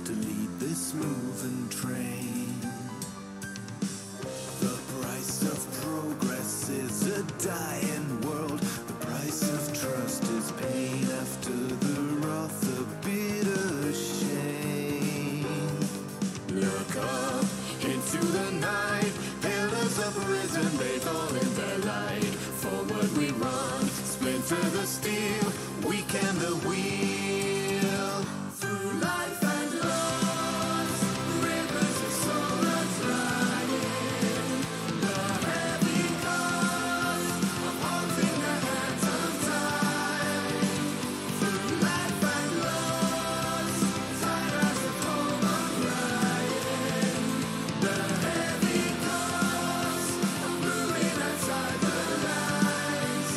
to lead this moving train. The price of progress is a dying world. The price of trust is pain after the wrath, the bitter shame. Look up into the night, pillars have risen, they've all in their light. Forward we run, splinter the steel, weaken the wheel. Through life and loss, rivers of soul are trying. The heavy cost of holding the hands of time. Through life and loss, tired as a home of crying. The heavy cost of moving outside the lines.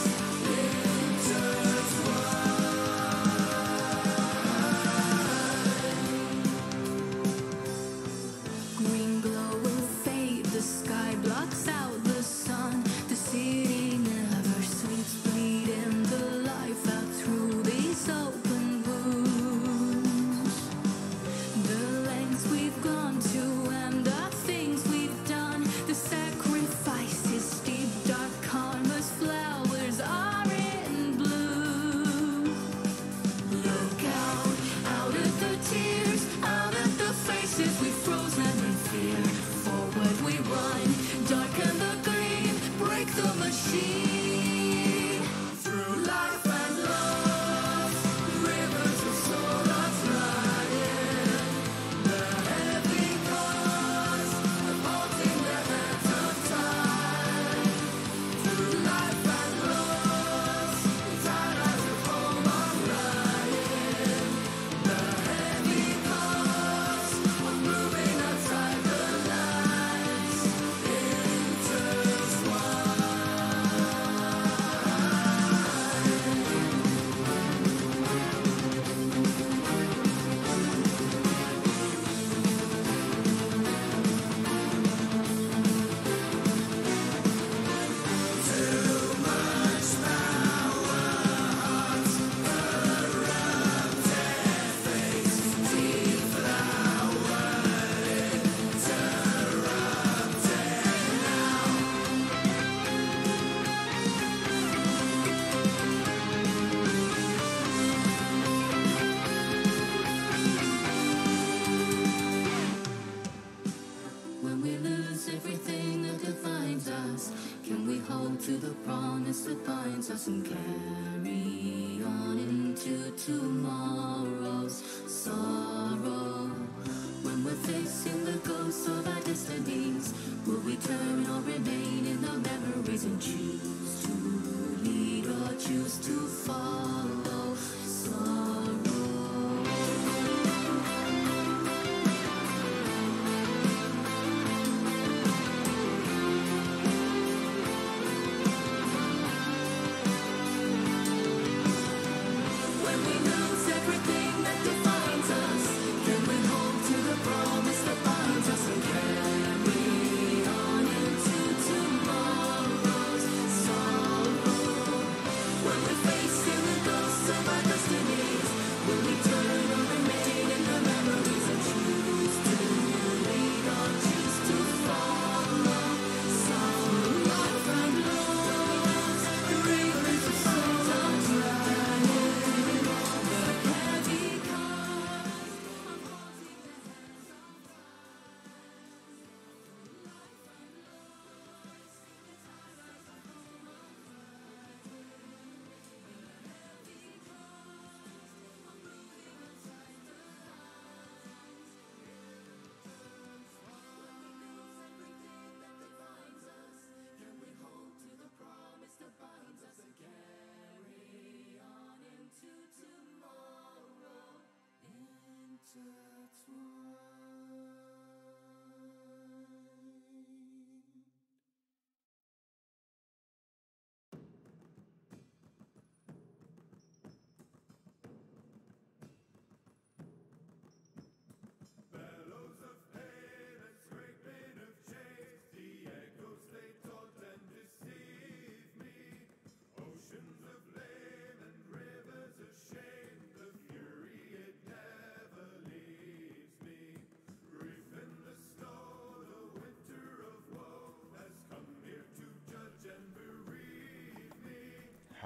Green glow will fade, the sky blocks out the sun. The city never sleeps, bleeding the life out through these open wounds. The lengths we've gone to and the things we've done, the sacrifices, deep dark karma's flowers are in bloom. Look out at the tears, out at the faces we've frozen in fear. Forward we run, darken the gleam, break the machine. Through life and loss, rivers of soul are flying. The heavy cost of holding the hands of time. Through life and loss, tired as a home of crying. The heavy cost of moving outside the lines. When we lose everything that defines us, can we hold to the promise that binds us and carry on into tomorrow's sorrow? When we're facing the ghosts of our destinies, will we turn or remain in our memories and choose to lead or choose to follow sorrow? When we lose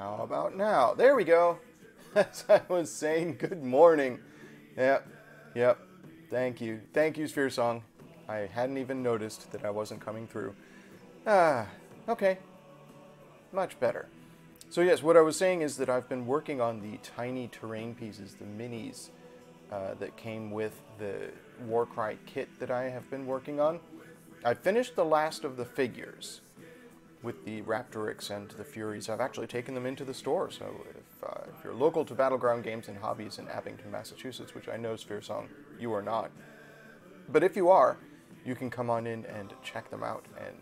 How about now? There we go. As I was saying, good morning. Yep. Thank you. Thank you, Sphere Song. I hadn't even noticed that I wasn't coming through. Okay. Much better. So yes, what I was saying is that I've been working on the tiny terrain pieces, the minis, that came with the Warcry kit that I have been working on. I finished the last of the figures with the Raptorix and the Furies. I've actually taken them into the store, so if you're local to Battleground Games and Hobbies in Abington, Massachusetts, which I know, Sphere Song, you are not. But if you are, you can come on in and check them out and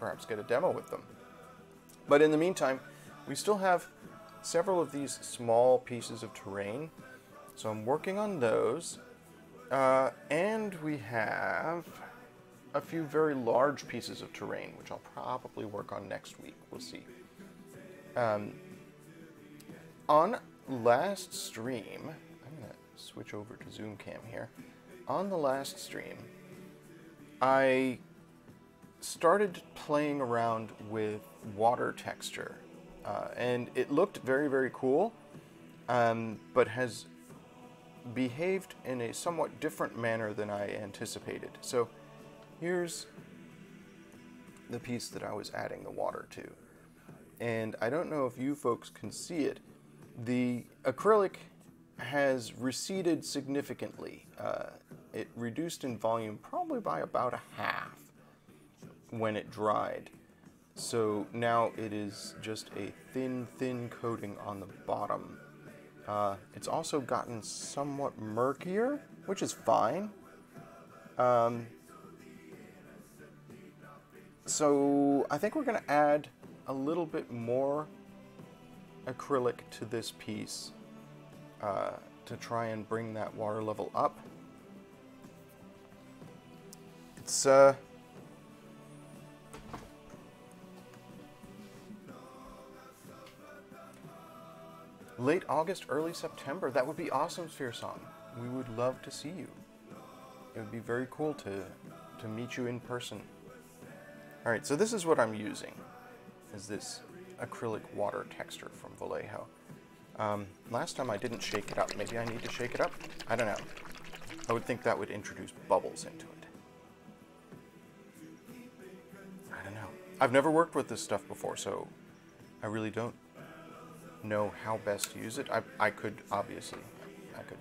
perhaps get a demo with them. But in the meantime, we still have several of these small pieces of terrain, so I'm working on those. And we have a few very large pieces of terrain, which I'll probably work on next week. We'll see. On last stream, I'm going to switch over to Zoom Cam here. On the last stream, I started playing around with water texture, and it looked very, very cool, but has behaved in a somewhat different manner than I anticipated. So here's the piece that I was adding the water to. And I don't know if you folks can see it. The acrylic has receded significantly. It reduced in volume probably by about a half when it dried. So now it is just a thin coating on the bottom. It's also gotten somewhat murkier, which is fine. So I think we're going to add a little bit more acrylic to this piece to try and bring that water level up. It's late August, early September. That would be awesome, Sphere Song. We would love to see you. It would be very cool to meet you in person. Alright, so this is what I'm using, is this acrylic water texture from Vallejo. Last time I didn't shake it up. Maybe I need to shake it up? I don't know. I would think that would introduce bubbles into it. I don't know. I've never worked with this stuff before, so I really don't know how best to use it. I could, obviously, I could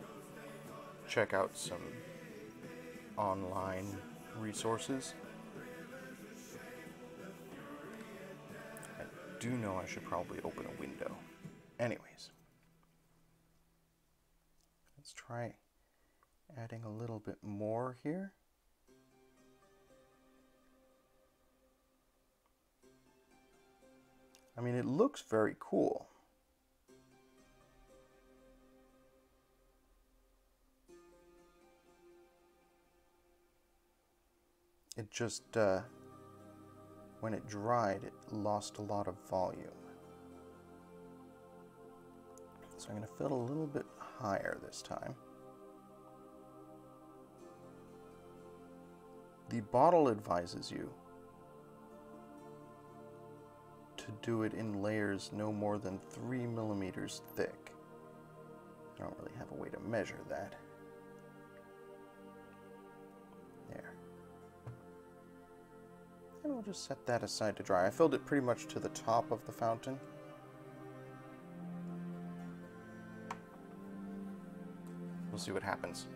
check out some online resources. I do know I should probably open a window. Anyways, let's try adding a little bit more here. I mean, it looks very cool. It just, when it dried, it lost a lot of volume. So I'm going to fill a little bit higher this time. The bottle advises you to do it in layers no more than 3 millimeters thick. I don't really have a way to measure that. There. And we'll just set that aside to dry. I filled it pretty much to the top of the fountain. We'll see what happens.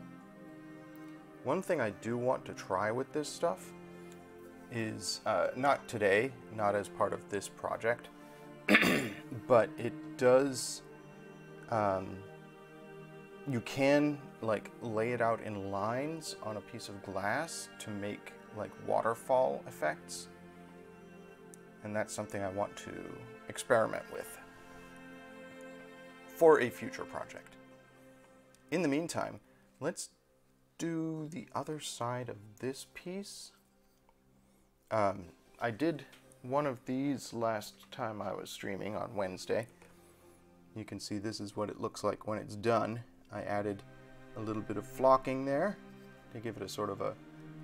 One thing I do want to try with this stuff is, not today, not as part of this project, but it does, you can like lay it out in lines on a piece of glass to make like waterfall effects. And that's something I want to experiment with for a future project. In the meantime, let's do the other side of this piece. I did one of these last time I was streaming on Wednesday. You can see this is what it looks like when it's done. I added a little bit of flocking there to give it a sort of a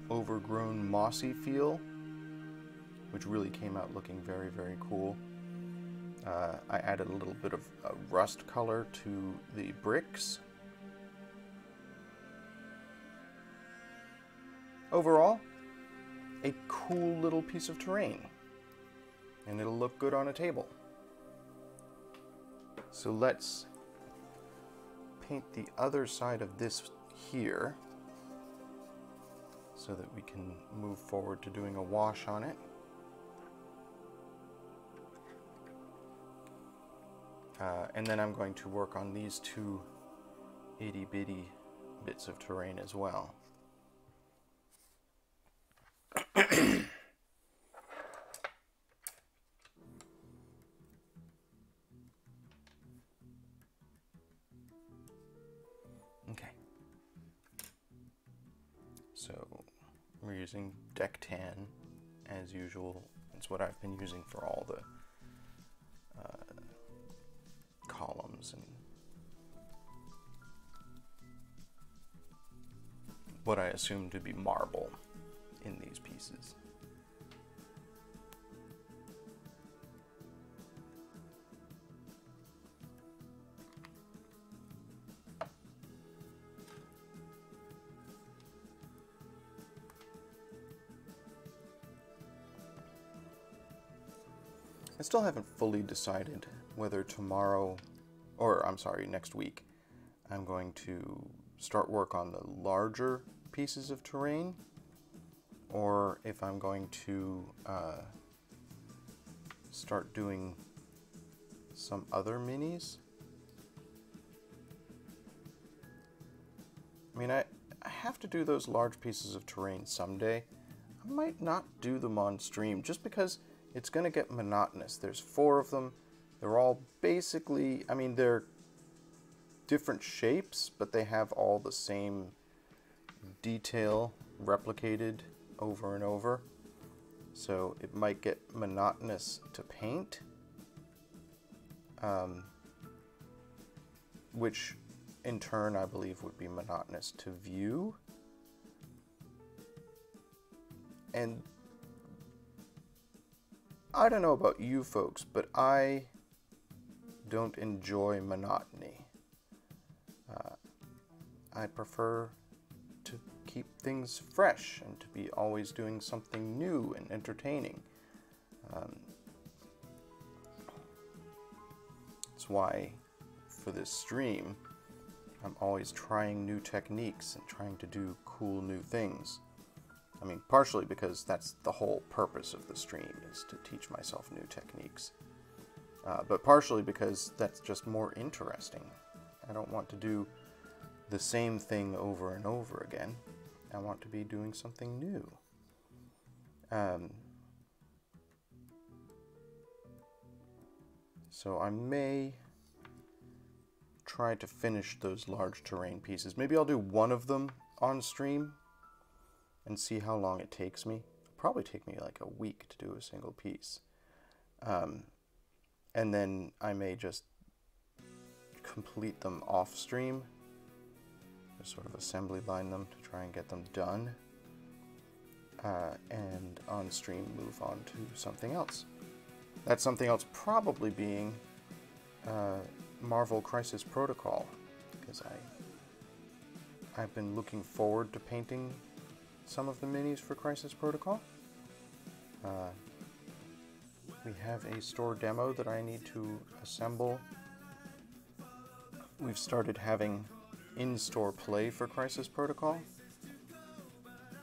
overgrown mossy feel, which really came out looking very, very cool. I added a little bit of rust color to the bricks. Overall, a cool little piece of terrain, and it'll look good on a table. So let's paint the other side of this here so that we can move forward to doing a wash on it. And then I'm going to work on these two itty-bitty bits of terrain as well. Okay. So we're using deck tan as usual. It's what I've been using for all the columns and what I assume to be marble in these pieces. I still haven't fully decided whether tomorrow, or I'm sorry, next week, I'm going to start work on the larger pieces of terrain, or if I'm going to start doing some other minis. I mean, I have to do those large pieces of terrain someday. I might not do them on stream just because it's going to get monotonous. There's 4 of them. They're all basically, I mean, they're different shapes, but they have all the same detail replicated over and over. So it might get monotonous to paint, which in turn I believe would be monotonous to view. And I don't know about you folks, but I don't enjoy monotony. I prefer to keep things fresh and to be always doing something new and entertaining. That's why for this stream, I'm always trying new techniques and trying to do cool new things. I mean, partially because that's the whole purpose of the stream, is to teach myself new techniques. But partially because that's just more interesting. I don't want to do the same thing over and over again. I want to be doing something new. So I may try to finish those large terrain pieces. Maybe I'll do one of them on stream and see how long it takes me. It'll probably take me like a week to do a single piece. And then I may just complete them off stream, just sort of assembly line them to try and get them done, and on stream move on to something else. That something else probably being Marvel Crisis Protocol, because I've been looking forward to painting some of the minis for Crisis Protocol. We have a store demo that I need to assemble. We've started having in-store play for Crisis Protocol.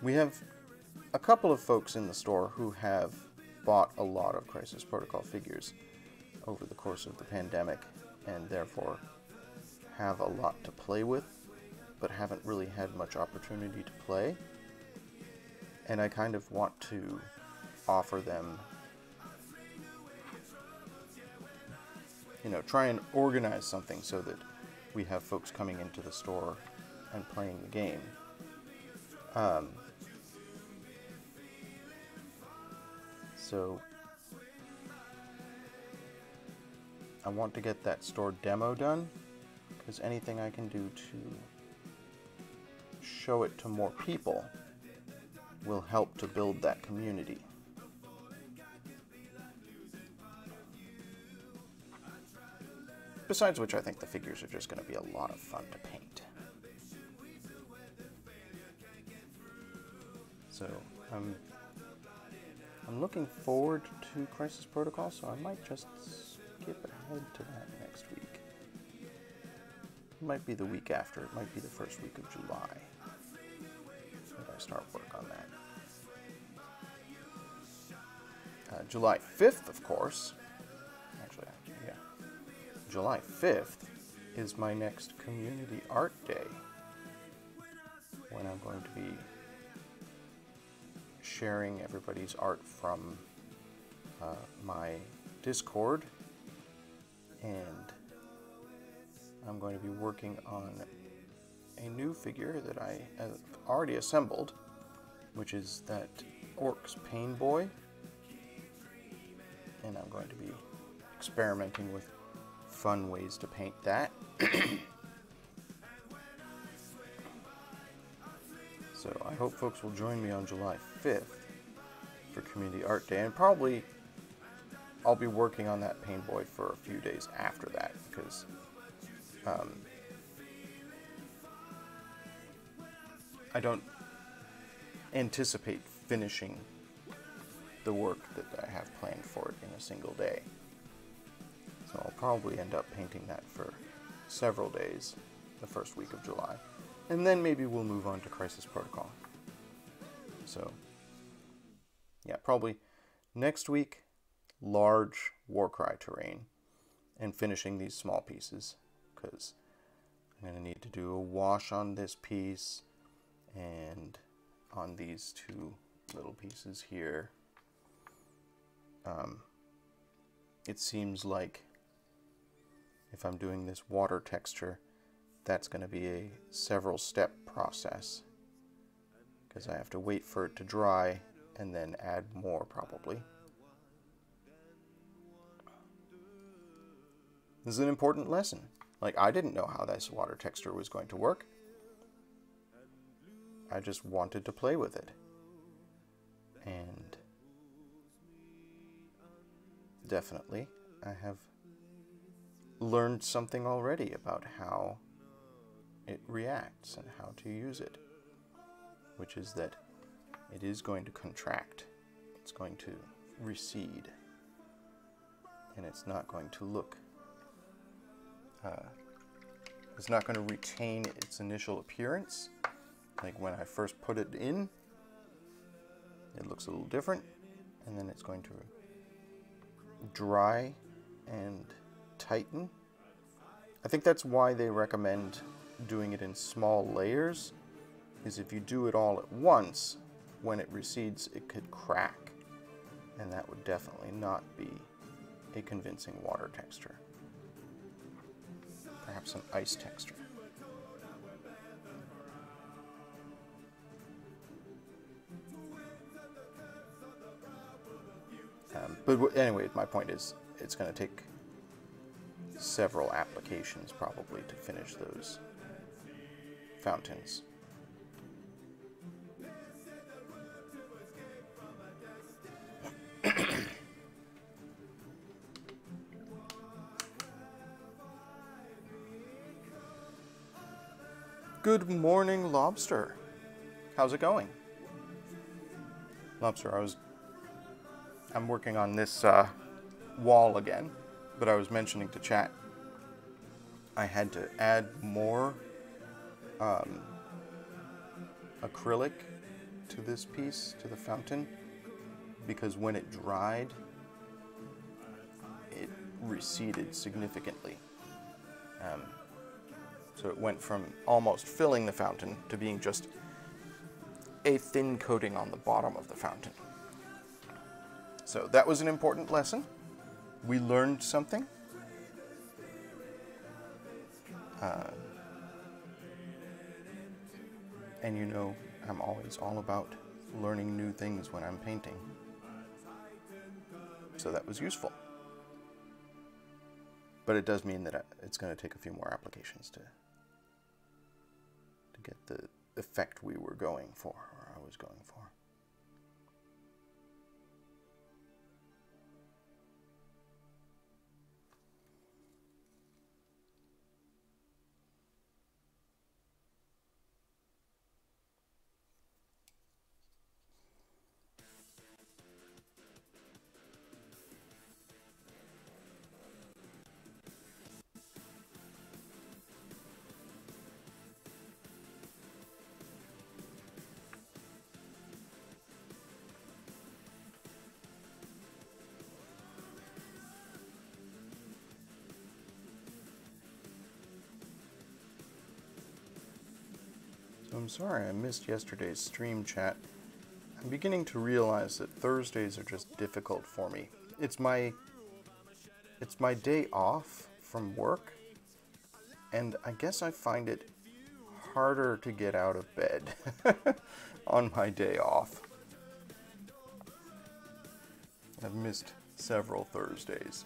We have a couple of folks in the store who have bought a lot of Crisis Protocol figures over the course of the pandemic, and therefore have a lot to play with, but haven't really had much opportunity to play. And I kind of want to offer them, you know, try and organize something so that we have folks coming into the store and playing the game. So I want to get that store demo done, because anything I can do to show it to more people will help to build that community. Besides which, I think the figures are just going to be a lot of fun to paint. So I'm looking forward to Crisis Protocol, so I might just skip ahead to that next week. It might be the week after. It might be the first week of July that I start work on that. July 5th, of course. Actually, yeah. July 5th is my next Community Art Day, when I'm going to be sharing everybody's art from my Discord, and I'm going to be working on a new figure that I have already assembled, which is that Orc's Pain Boy, and I'm going to be experimenting with fun ways to paint that. So I hope folks will join me on July 5th for Community Art Day, and probably I'll be working on that Pain Boy for a few days after that, because I don't anticipate finishing the work that I have planned for it in a single day. So I'll probably end up painting that for several days the first week of July. And then maybe we'll move on to Crisis Protocol. So, yeah, probably next week, large Warcry terrain, and finishing these small pieces, because I'm going to need to do a wash on this piece, and on these two little pieces here. It seems like if I'm doing this water texture, that's going to be a several step process, because I have to wait for it to dry and then add more probably. This is an important lesson. Like, I didn't know how this water texture was going to work. I just wanted to play with it. And definitely I have learned something already about how it reacts and how to use it, which is that it is going to contract, it's going to recede, and it's not going to look, it's not going to retain its initial appearance. Like when I first put it in, it looks a little different, and then it's going to dry and tighten. I think that's why they recommend doing it in small layers, is if you do it all at once, when it recedes it could crack, and that would definitely not be a convincing water texture. Perhaps an ice texture. But anyway, my point is, it's going to take several applications probably to finish those fountains. Good morning, Lobster. How's it going? Lobster, I'm working on this wall again, but I was mentioning to chat I had to add more acrylic to this piece, to the fountain, because when it dried, it receded significantly. So it went from almost filling the fountain to being just a thin coating on the bottom of the fountain. So that was an important lesson. We learned something. And you know, I'm always all about learning new things when I'm painting. So that was useful. But it does mean that it's going to take a few more applications to get the effect we were going for, or I was going for. I'm sorry I missed yesterday's stream chat. I'm beginning to realize that Thursdays are just difficult for me. It's my day off from work, and I guess I find it harder to get out of bed on my day off. I've missed several Thursdays.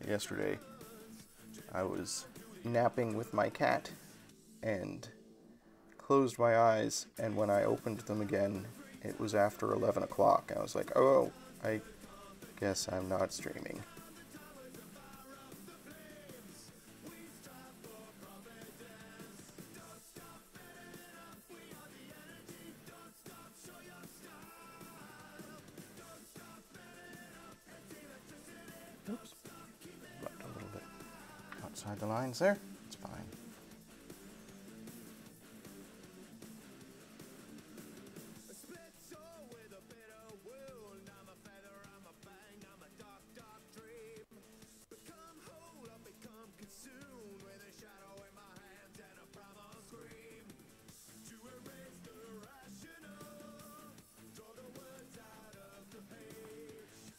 Yesterday, I was napping with my cat and closed my eyes, and when I opened them again, it was after 11 o'clock. I was like, oh, I guess I'm not streaming. Oops. Left a little bit outside the lines there. It's fine.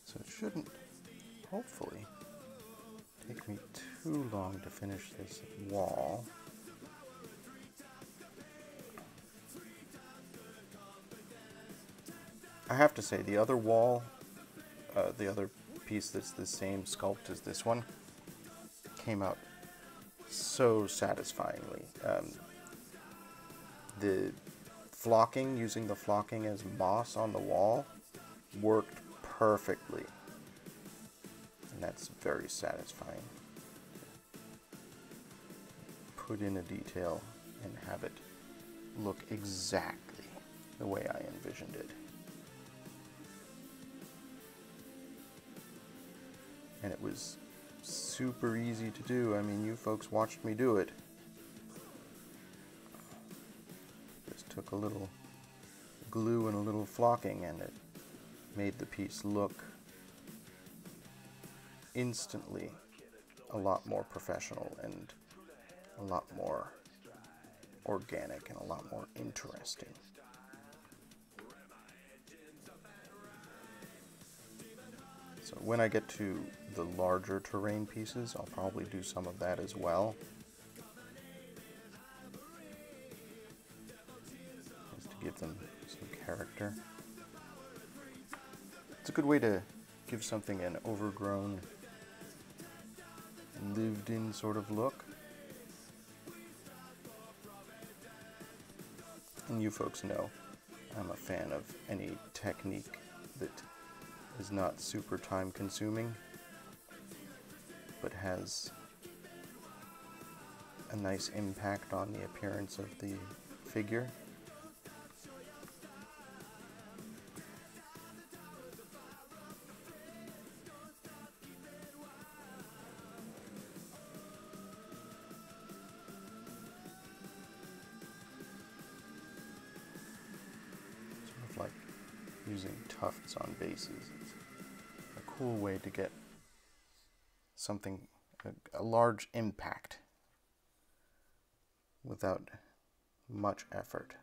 So it shouldn't, hopefully, take me too long to finish this wall. I have to say, the other wall, the other piece that's the same sculpt as this one, came out so satisfyingly. The flocking, using the flocking as moss on the wall, worked perfectly. And that's very satisfying. Put in a detail and have it look exactly the way I envisioned it. And it was super easy to do. I mean, you folks watched me do it. Just took a little glue and a little flocking, and it made the piece look instantly a lot more professional and a lot more organic and a lot more interesting. So when I get to the larger terrain pieces, I'll probably do some of that as well. Just to give them some character. It's a good way to give something an overgrown, lived-in sort of look. And you folks know I'm a fan of any technique that is not super time-consuming, but has a nice impact on the appearance of the figure. Sort of like using tufts on bases. It's a cool way to get something, a large impact without much effort.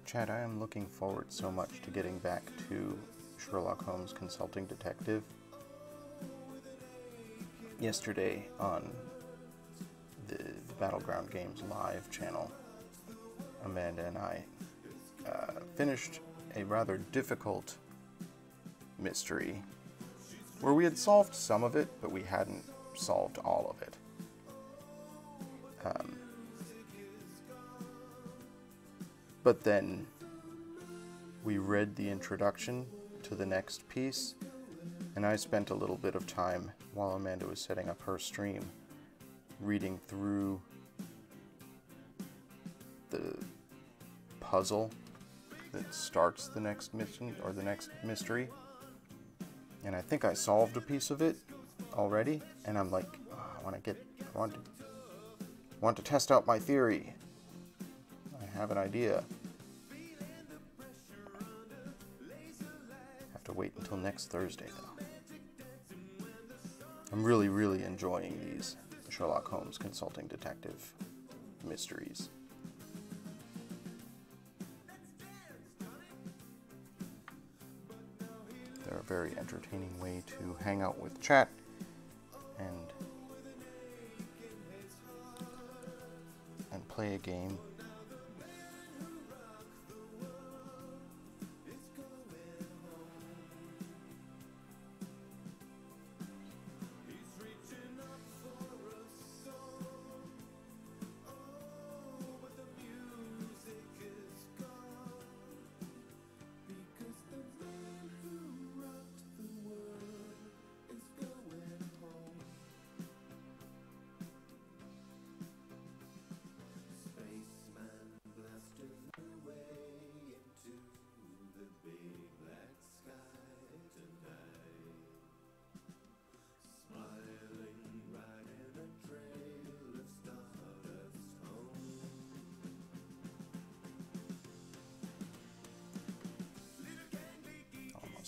Chad, I am looking forward so much to getting back to Sherlock Holmes Consulting Detective. Yesterday on the Battleground Games Live channel, Amanda and I finished a rather difficult mystery where we had solved some of it, but we hadn't solved all of it. But then we read the introduction to the next piece, and I spent a little bit of time while Amanda was setting up her stream reading through the puzzle that starts the next mission or the next mystery. And I think I solved a piece of it already, and I'm like, oh, I want to test out my theory. I have an idea. Have to wait until next Thursday though. I'm really, really enjoying these Sherlock Holmes consulting detective mysteries. They're a very entertaining way to hang out with chat and play a game.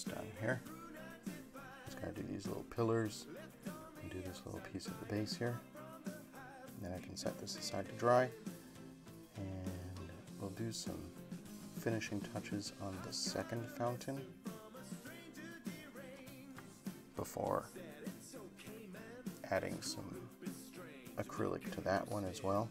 Down here, just gotta do these little pillars and do this little piece of the base here, and then I can set this aside to dry, and we'll do some finishing touches on the second fountain before adding some acrylic to that one as well.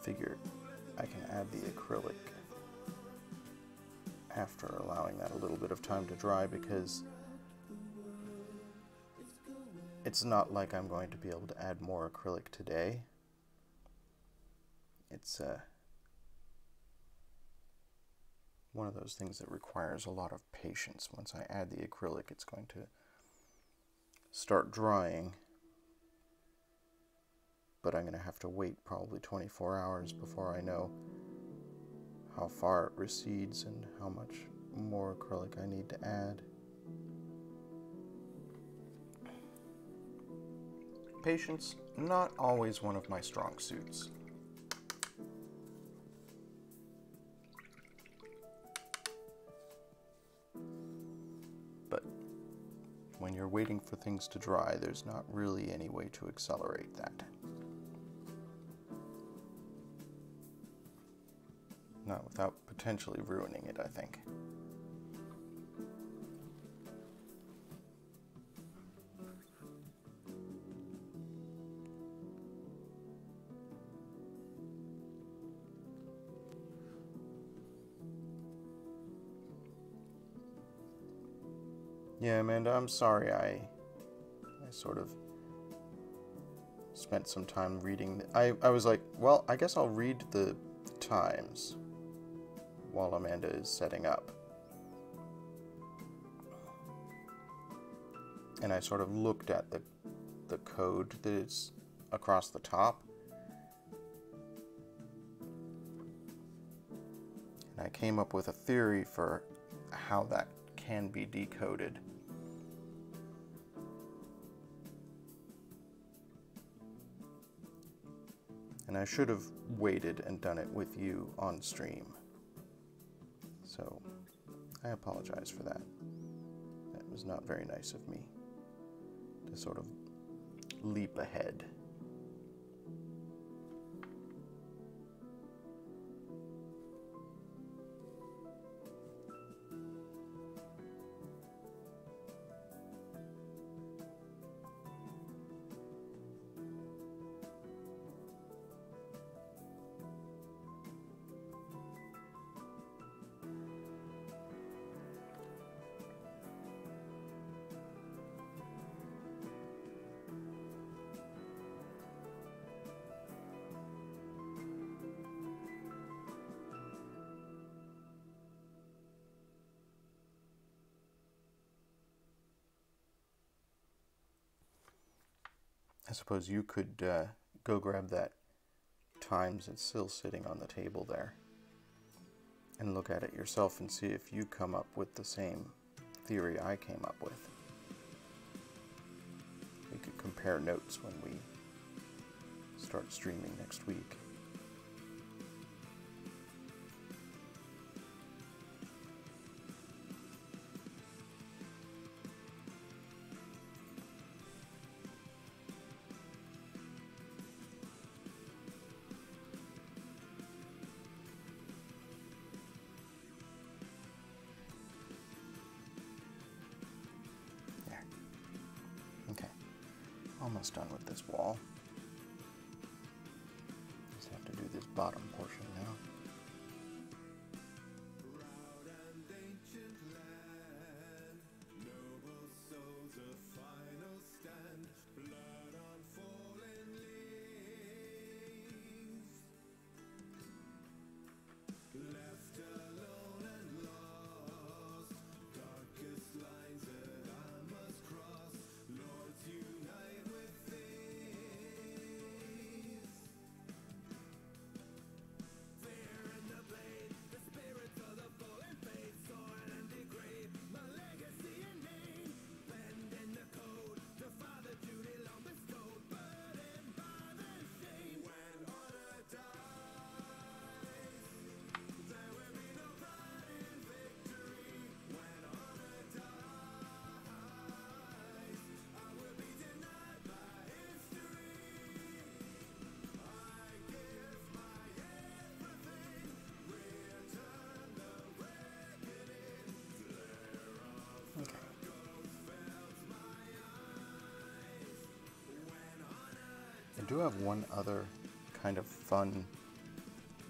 Figure I can add the acrylic after allowing that a little bit of time to dry, because it's not like I'm going to be able to add more acrylic today. It's one of those things that requires a lot of patience. Once I add the acrylic, it's going to start drying, but I'm going to have to wait probably 24 hours before I know how far it recedes and how much more acrylic I need to add. Patience, not always one of my strong suits. But when you're waiting for things to dry, there's not really any way to accelerate that. Not without potentially ruining it, I think. Yeah, Amanda, I'm sorry I sort of spent some time reading. I was like, well, I guess I'll read the Times while Amanda is setting up. And I sort of looked at the code that is across the top. And I came up with a theory for how that can be decoded. And I should have waited and done it with you on stream. So, I apologize for that. That was not very nice of me. to sort of leap ahead. I suppose you could go grab that Times that's still sitting on the table there and look at it yourself and see if you come up with the same theory I came up with. We could compare notes when we start streaming next week. Almost done with this wall. Just have to do this bottom portion now. I do have one other kind of fun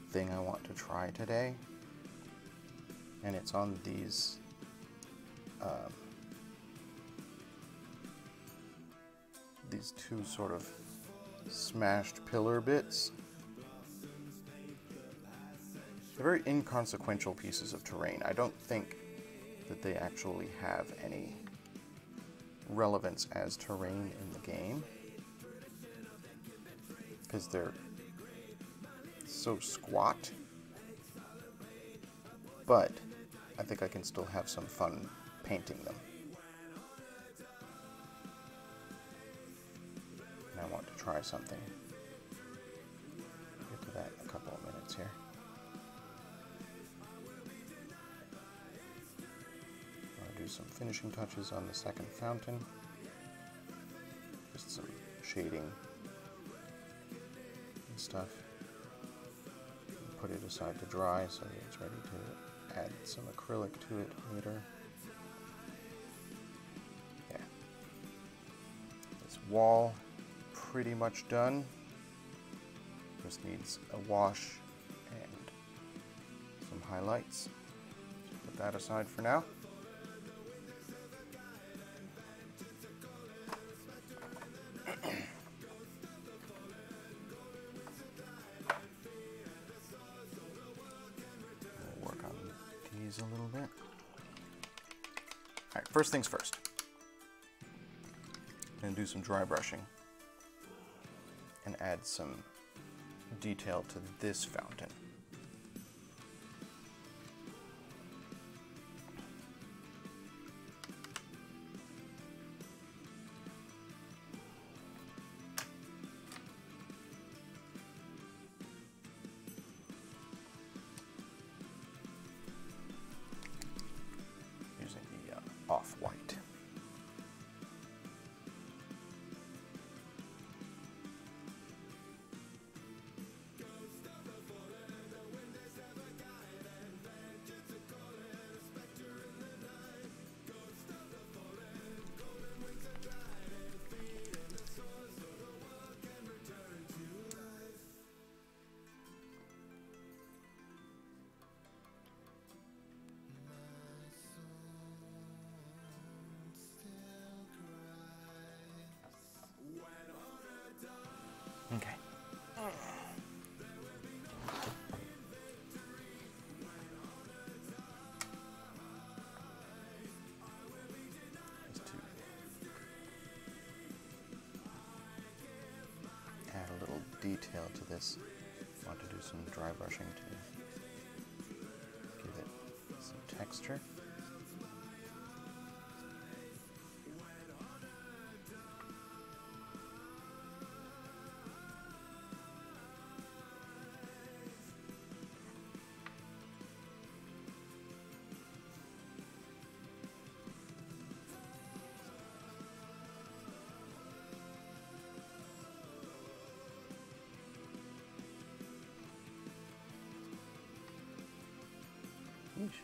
thing I want to try today, and it's on these two sort of smashed pillar bits. They're very inconsequential pieces of terrain. I don't think that they actually have any relevance as terrain in the game, because they're so squat, but I think I can still have some fun painting them. And I want to try something. Get to that in a couple of minutes here. I'll do some finishing touches on the second fountain. Just some shading stuff. Put it aside to dry so that it's ready to add some acrylic to it later. Yeah. This wall pretty much done. Just needs a wash and some highlights. Put that aside for now. A little bit. Alright, first things first. I'm going to do some dry brushing and add some detail to this fountain. Off-white. Okay. Just to add a little detail to this, I want to do some dry brushing to give it some texture. Yeesh.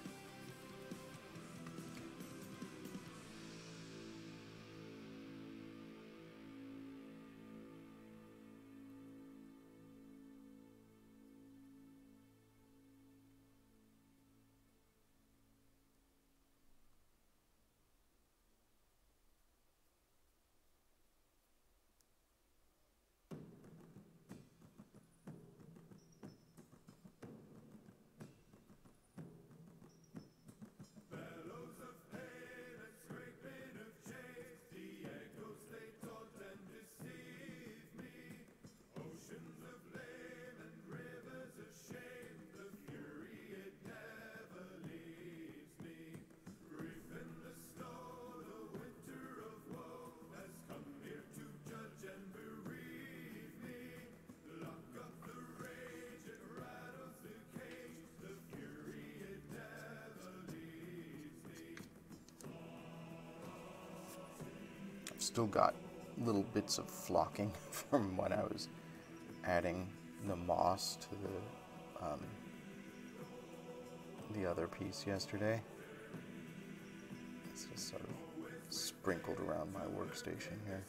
Still got little bits of flocking from when I was adding the moss to the other piece yesterday. It's just sort of sprinkled around my workstation here.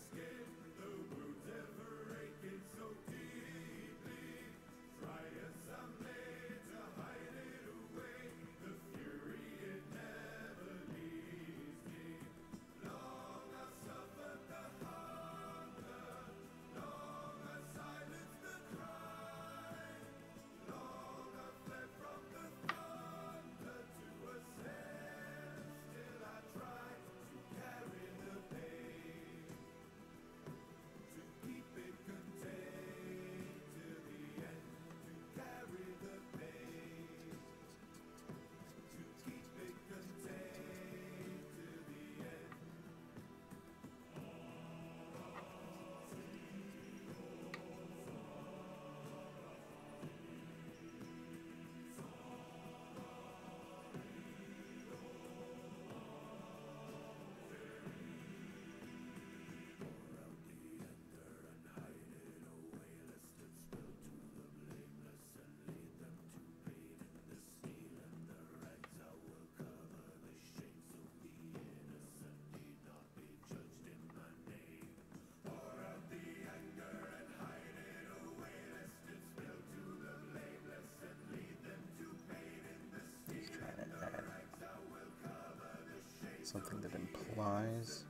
Something that implies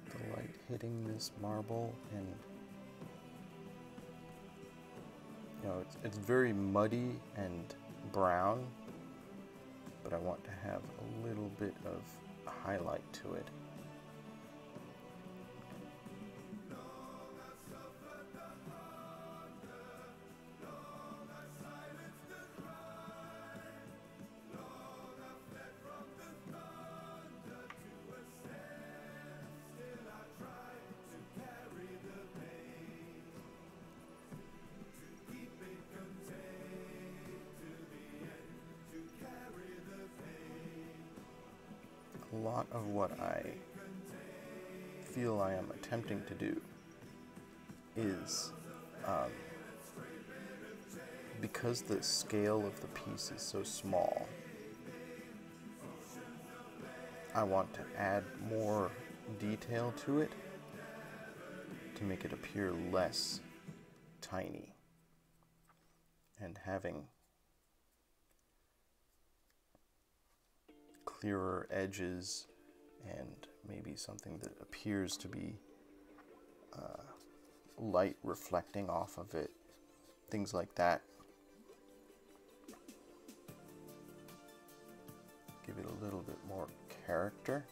the light hitting this marble, and you know, it's very muddy and brown, but I want to have a little bit of highlight to it. A lot of what I feel I am attempting to do is, because the scale of the piece is so small, I want to add more detail to it to make it appear less tiny, and having clearer edges and maybe something that appears to be light reflecting off of it, things like that. Give it a little bit more character.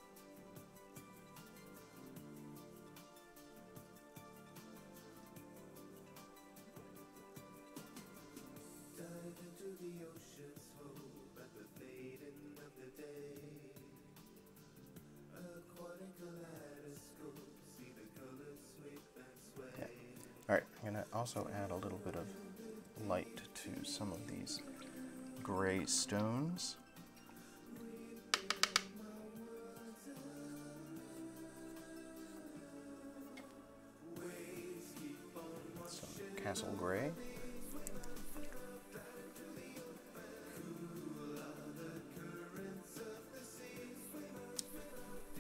Alright, I'm going to also add a little bit of light to some of these gray stones. Some castle gray.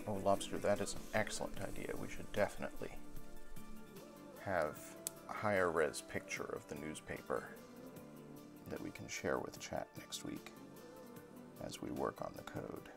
Oh, Lobster, that is an excellent idea. We should definitely have a higher res picture of the newspaper that we can share with chat next week as we work on the code.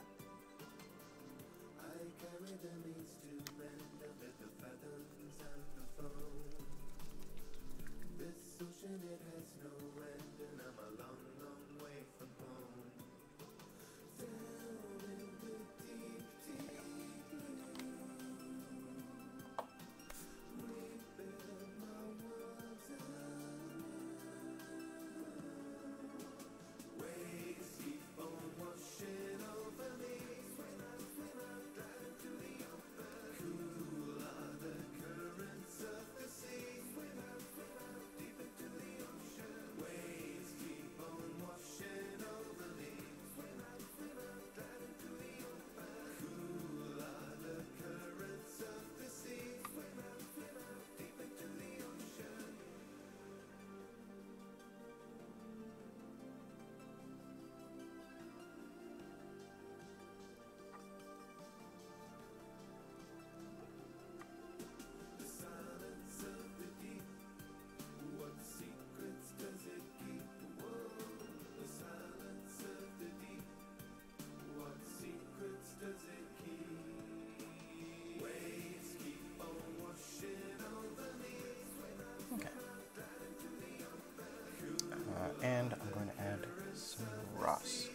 And I'm going to add some rust.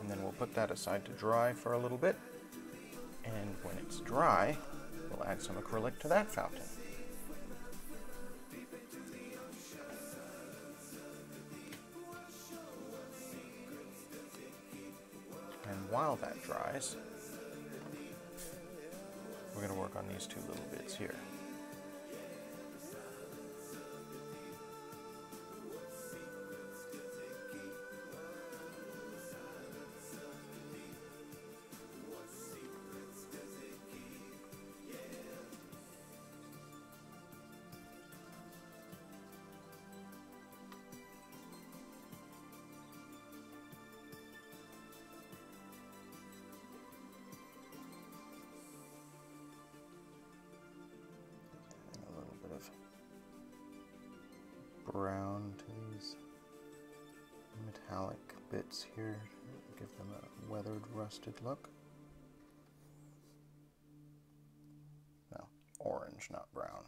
And then we'll put that aside to dry for a little bit. And when it's dry, we'll add some acrylic to that fountain. And while that dries, we're going to work on these two little bits here. Brown to these metallic bits here, give them a weathered, rusted look. No, orange, not brown.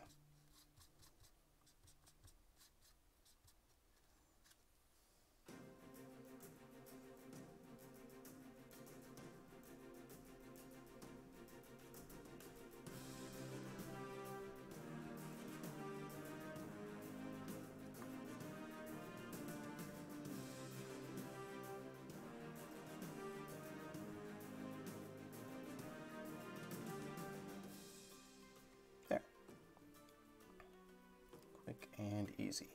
And easy.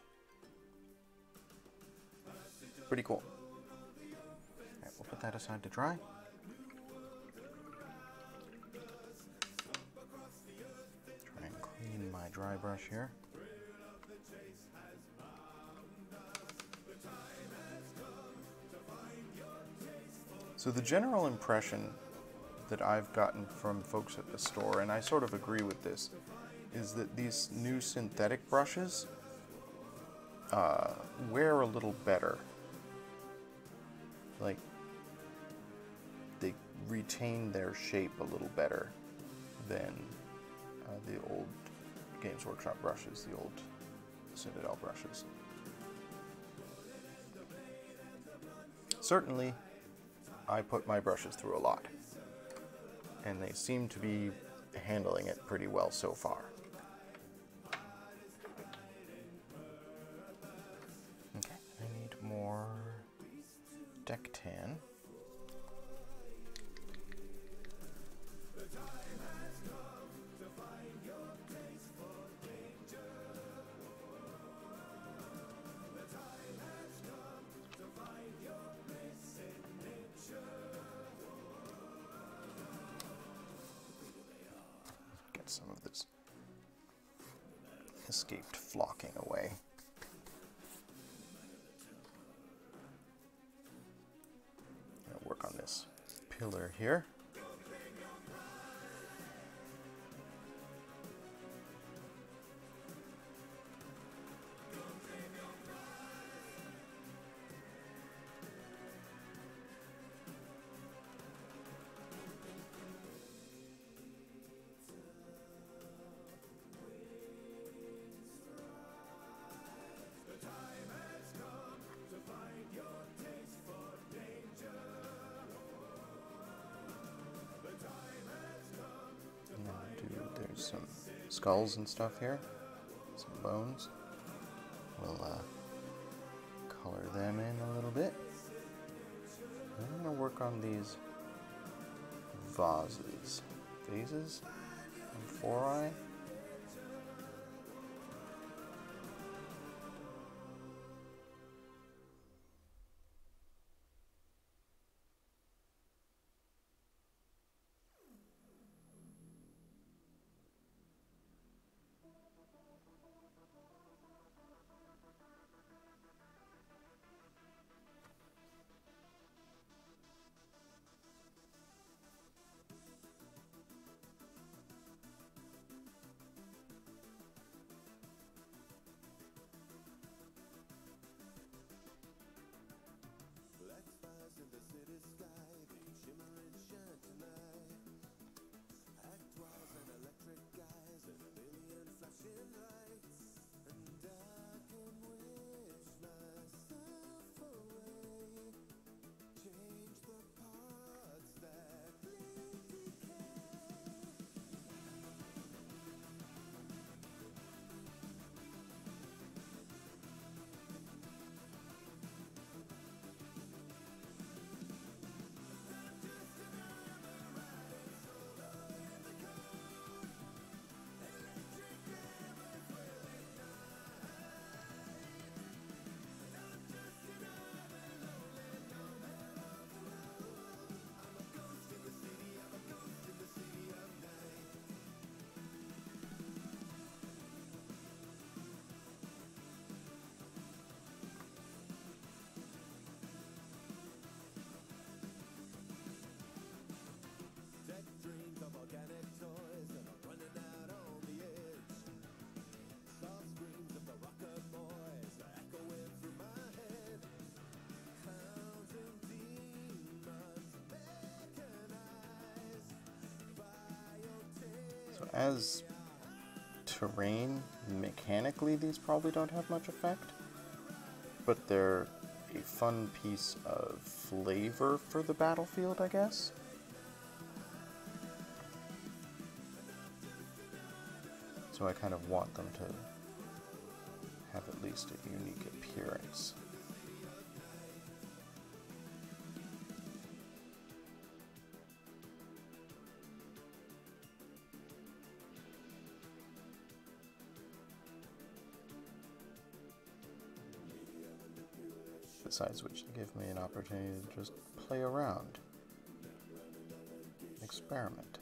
Pretty cool. Alright, we'll put that aside to dry. Try and clean my dry brush here. So the general impression that I've gotten from folks at the store, and I sort of agree with this, is that these new synthetic brushes wear a little better. Like, they retain their shape a little better than the old Games Workshop brushes, the old Citadel brushes. Certainly, I put my brushes through a lot, and they seem to be handling it pretty well so far. Okay, I need more deck tan. Get some of this escaped flocking away. Gonna work on this pillar here. There's some skulls and stuff here, some bones. We'll color them in a little bit. I'm going to work on these vases and 4-eye. So as terrain, mechanically these probably don't have much effect, but they're a fun piece of flavor for the battlefield, I guess. So I kind of want them to have at least a unique appearance. Besides which, they give me an opportunity to just play around, experiment.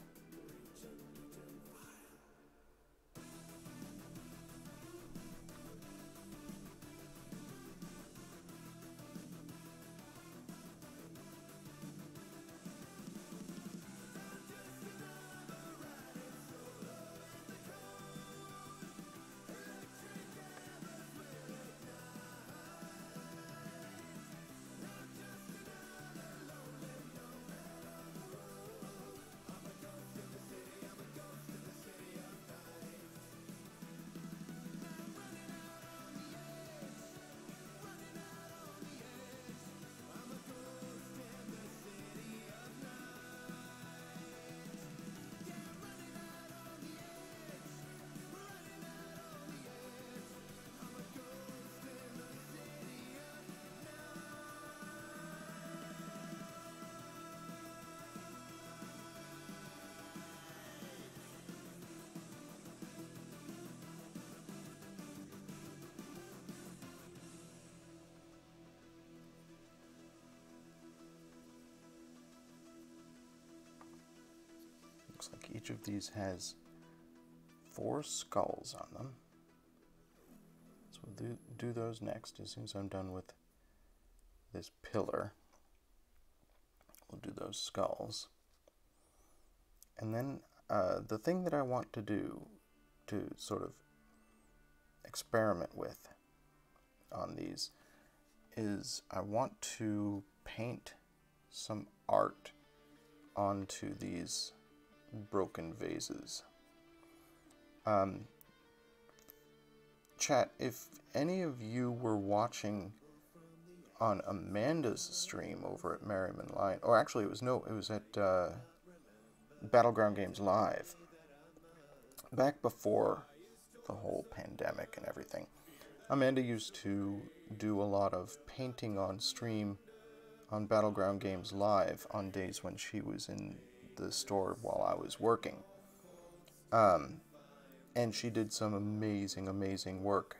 Looks like each of these has 4 skulls on them. So we'll do those next as soon as I'm done with this pillar. We'll do those skulls. And then the thing that I want to do to sort of experiment with on these is I want to paint some art onto these broken vases. Chat, if any of you were watching on Amanda's stream over at Merriman Lion, or actually it was at Battleground Games Live, back before the whole pandemic and everything, Amanda used to do a lot of painting on stream on Battleground Games Live on days when she was in the store while I was working. And she did some amazing work.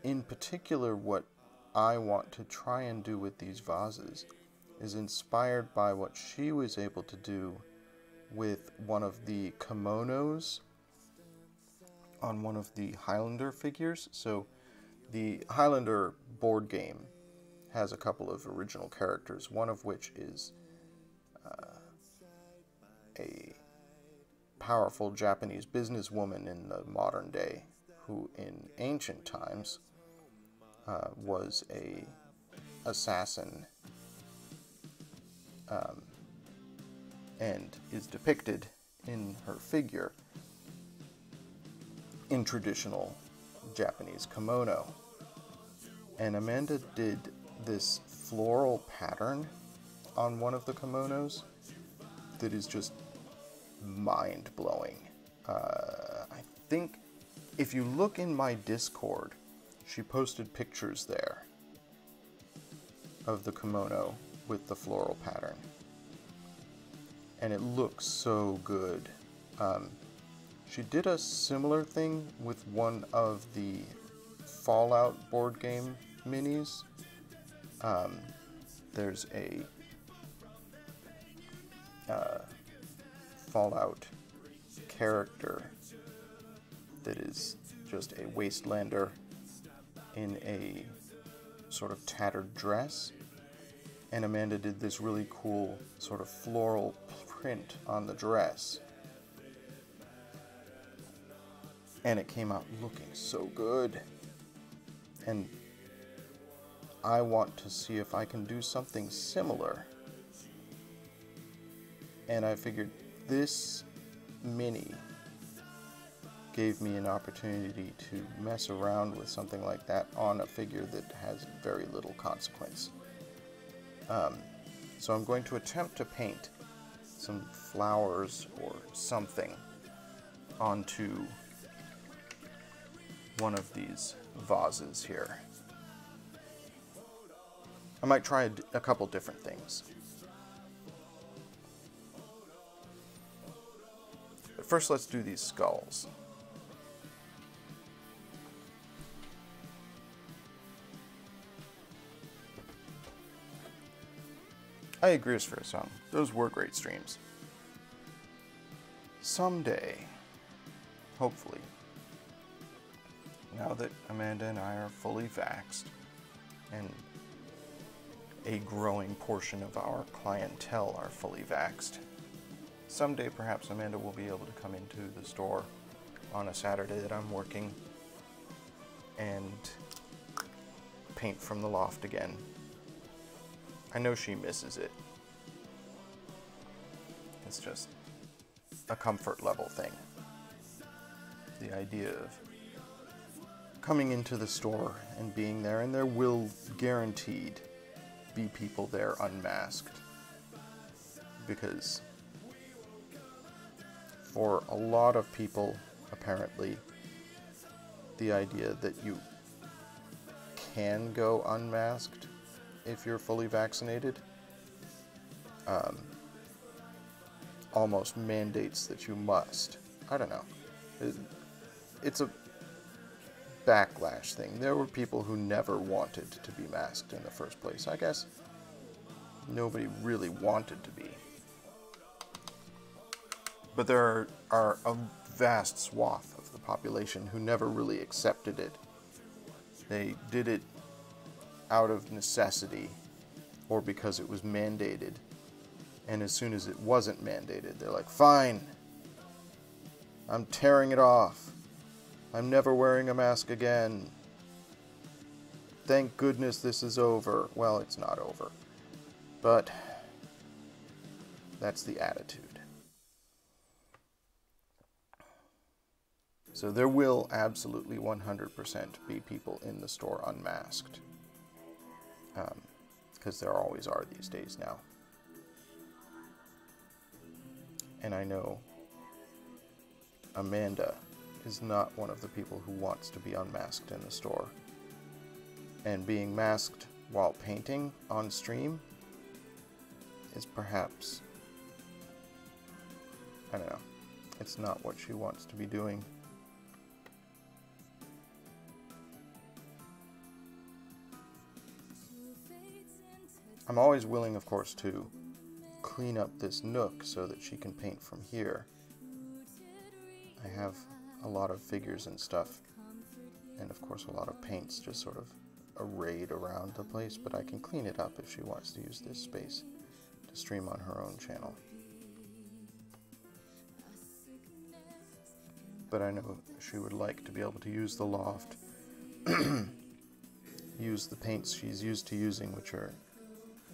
In particular, what I want to try and do with these vases is inspired by what she was able to do with one of the kimonos on one of the Highlander figures. So the Highlander board game has a couple of original characters, one of which is a powerful Japanese businesswoman in the modern day who in ancient times was a assassin and is depicted in her figure in traditional Japanese kimono. And Amanda did this floral pattern on one of the kimonos that is just mind-blowing. I think if you look in my Discord, she posted pictures there of the kimono with the floral pattern. And it looks so good. She did a similar thing with one of the Fallout board game minis. There's a Fallout character that is just a wastelander in a sort of tattered dress, and Amanda did this really cool sort of floral print on the dress, and it came out looking so good. And I want to see if I can do something similar. And I figured this mini gave me an opportunity to mess around with something like that on a figure that has very little consequence. So I'm going to attempt to paint some flowers or something onto one of these vases here. I might try a couple different things. But first, let's do these skulls. I agree with Fair Song. Those were great streams. Someday, hopefully, now that Amanda and I are fully vaxxed, and a growing portion of our clientele are fully vaxxed, someday perhaps Amanda will be able to come into the store on a Saturday that I'm working and paint from the loft again. I know she misses it. It's just a comfort level thing. The idea of coming into the store and being there, and there will guaranteed be people there unmasked. Because for a lot of people, apparently, the idea that you can go unmasked if you're fully vaccinated almost mandates that you must. I don't know. It's a backlash thing. There were people who never wanted to be masked in the first place. I guess nobody really wanted to be. But there are a vast swath of the population who never really accepted it. They did it out of necessity or because it was mandated. And as soon as it wasn't mandated, they're like, fine, I'm tearing it off. I'm never wearing a mask again. Thank goodness this is over. Well, it's not over. But that's the attitude. So there will absolutely 100% be people in the store unmasked. Because there always are these days now. And I know Amanda is not one of the people who wants to be unmasked in the store. And being masked while painting on stream is perhaps, I don't know, it's not what she wants to be doing. I'm always willing, of course, to clean up this nook so that she can paint from here. I have a lot of figures and stuff, and of course a lot of paints just sort of arrayed around the place, but I can clean it up if she wants to use this space to stream on her own channel. But I know she would like to be able to use the loft, use the paints she's used to using, which are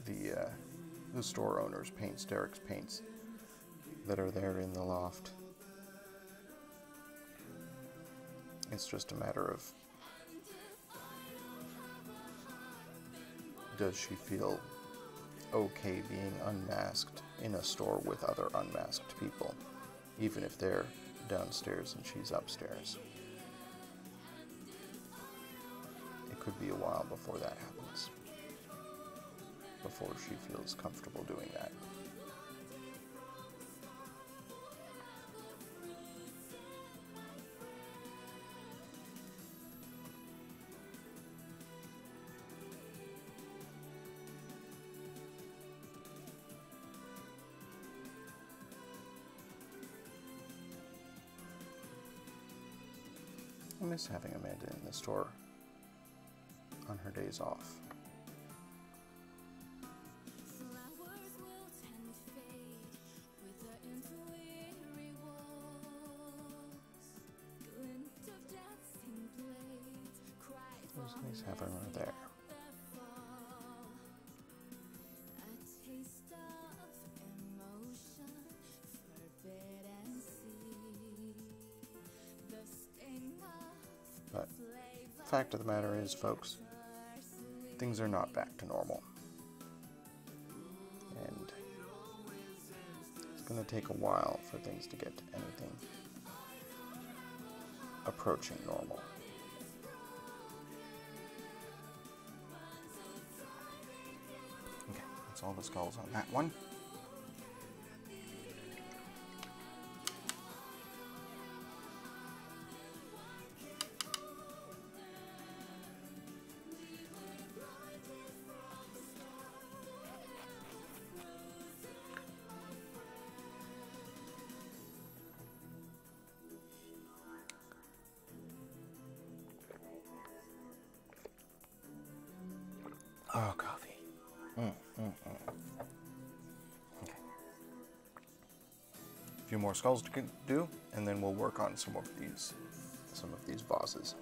the store owner's paints, Derek's paints, that are there in the loft. It's just a matter of, does she feel okay being unmasked in a store with other unmasked people, even if they're downstairs and she's upstairs? It could be a while before that happens, before she feels comfortable doing that. I miss having Amanda in the store on her days off. It was nice having her there. But the fact of the matter is, folks, things are not back to normal. And it's going to take a while for things to get to anything approaching normal. Okay, that's all the skulls on that one. Oh, coffee. Okay. A few more skulls to do, and then we'll work on some of these vases.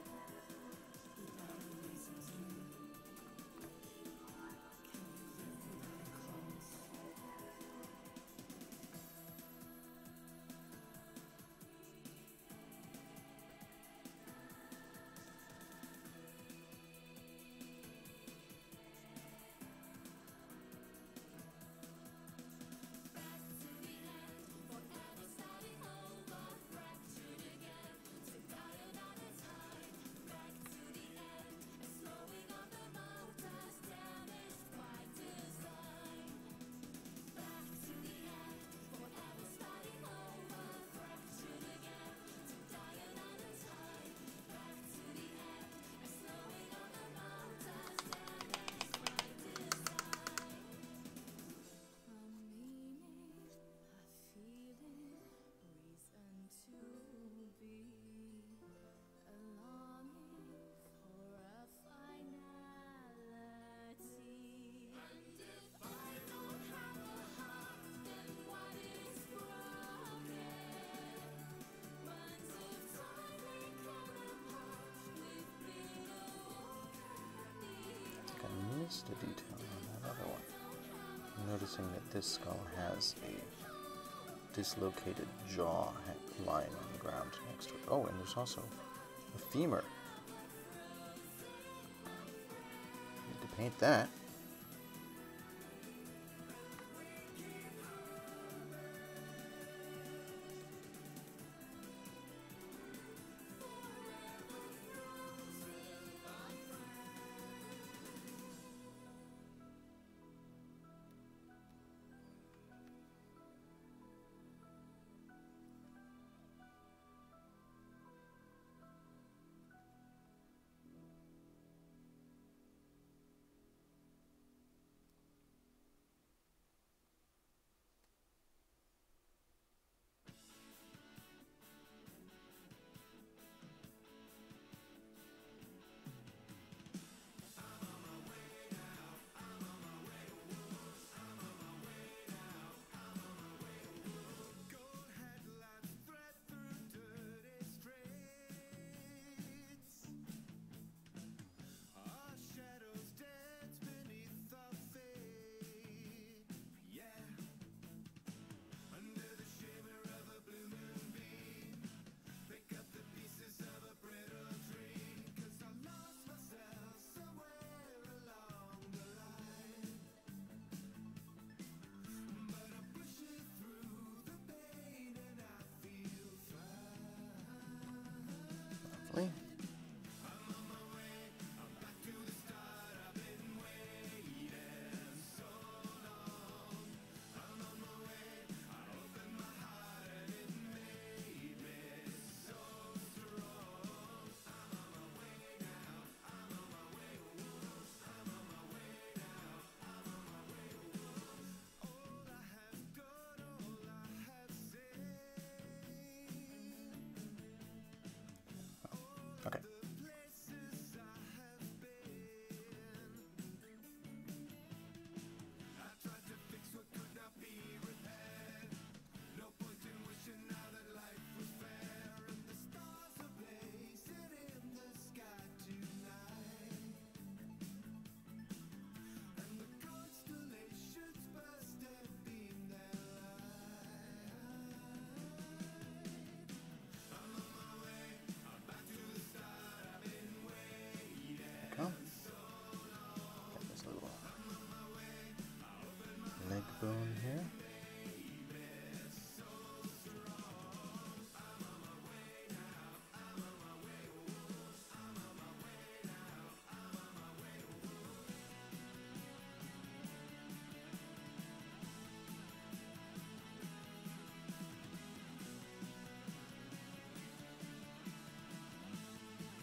detail on that other one. I'm noticing that this skull has a dislocated jaw lying on the ground next to it. Oh, and there's also a femur. Need to paint that. Lovely. Okay. Come. Got this little leg bone here.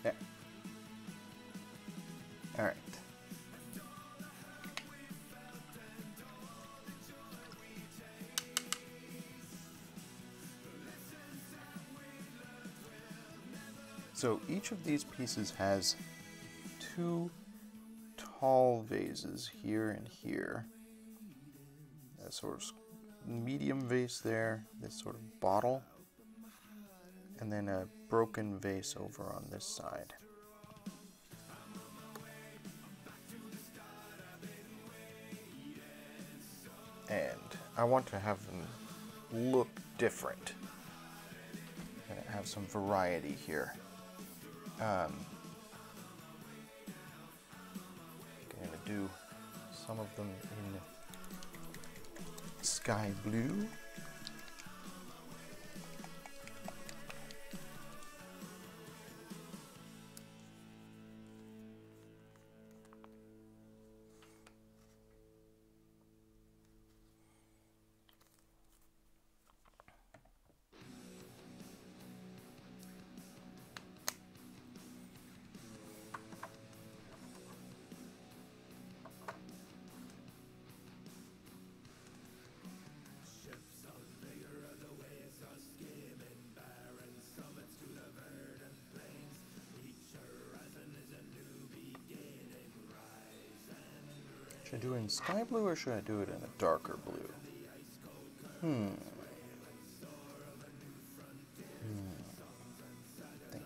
There. All right. So each of these pieces has two tall vases here and here. A sort of medium vase there, this sort of bottle, and then a broken vase over on this side. And I want to have them look different. And have some variety here. I'm going to do some of them in sky blue. Should I do it in sky blue or should I do it in a darker blue? Thinking. I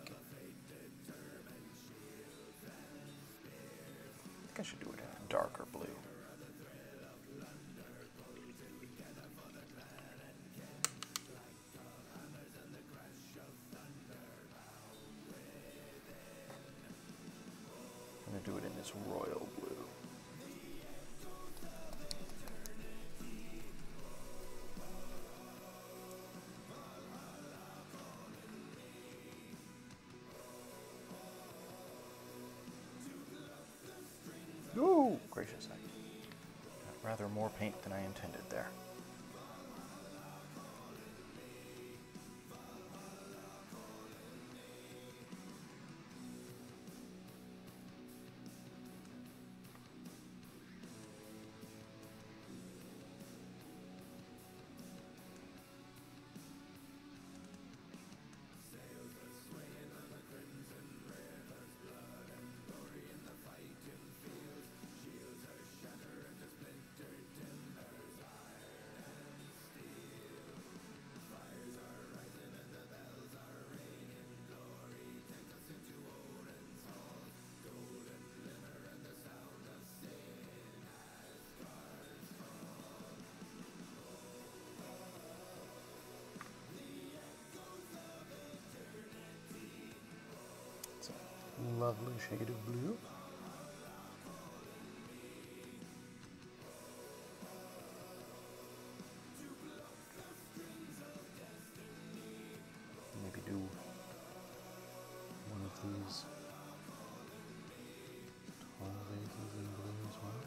think I should do it in a darker blue. I'm going to do it in this royal blue. Oh, gracious. I got rather more paint than I intended there. It's a lovely shade of blue. Maybe do one of these tall vases in blue as well.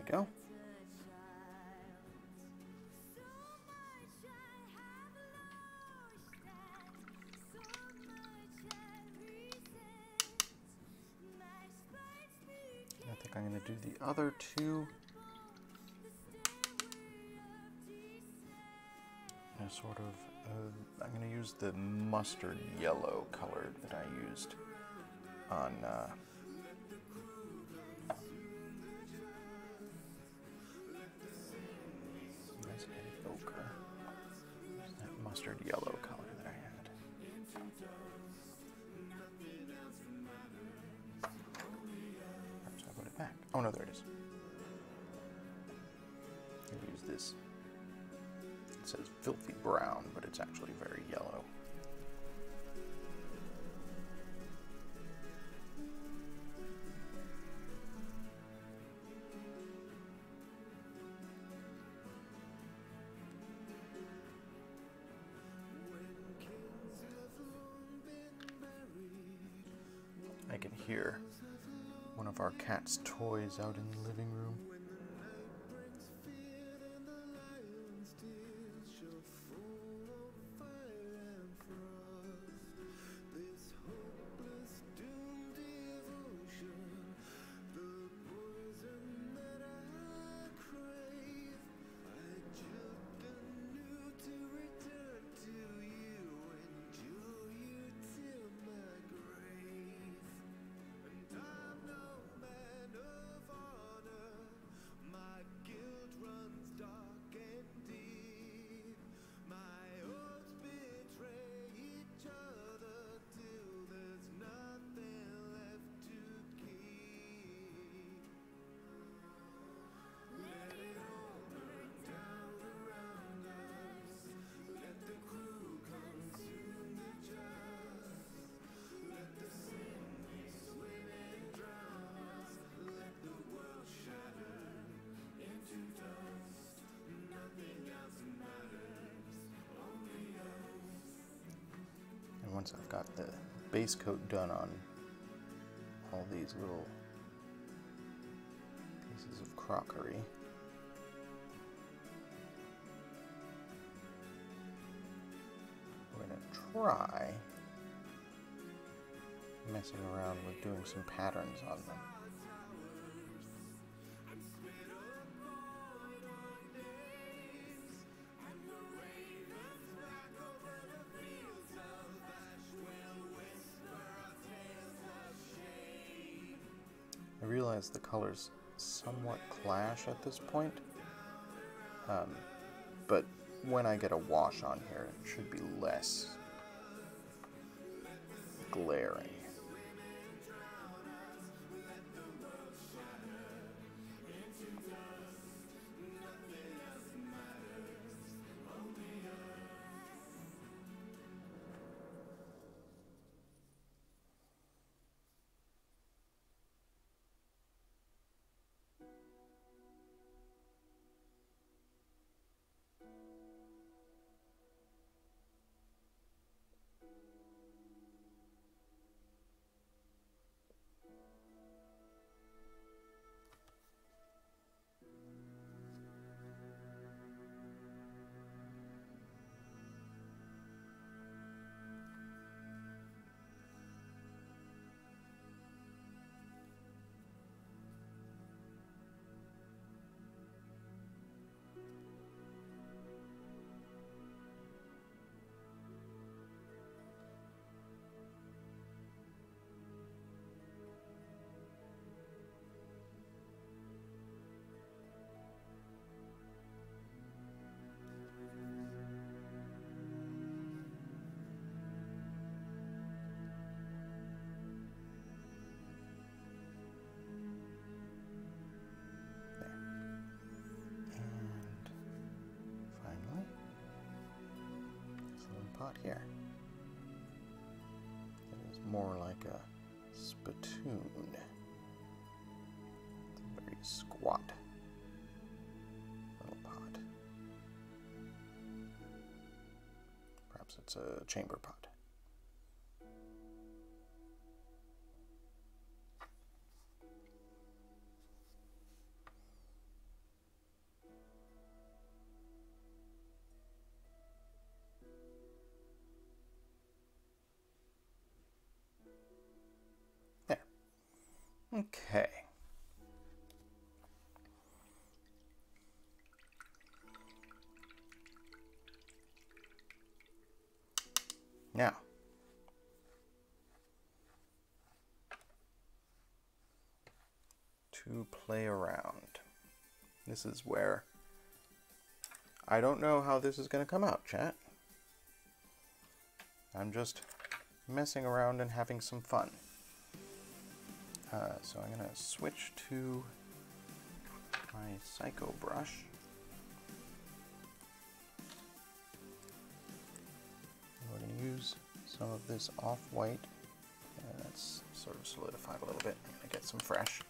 Go. I think I'm going to do the other two in a sort of, I'm going to use the mustard yellow color that I used on ochre. That mustard yellow color that I had. Perhaps I'll put it back. Oh no, there it is. I'll use this. It says filthy brown, but it's actually very yellow. hear one of our cat's toys out in the living room. And once I've got the base coat done on all these little pieces of crockery, we're going to try messing around with doing some patterns on them. I realize the colors somewhat clash at this point, but when I get a wash on here, it should be less glaring. Pot here. It is more like a spittoon. It's a very squat little pot. Perhaps it's a chamber pot. Okay. Now, to play around. This is where I don't know how this is going to come out, chat. I'm just messing around and having some fun. So I'm going to switch to my Psycho brush. We're going to use some of this off-white, and that's sort of solidified a little bit. I'm going to get some fresh.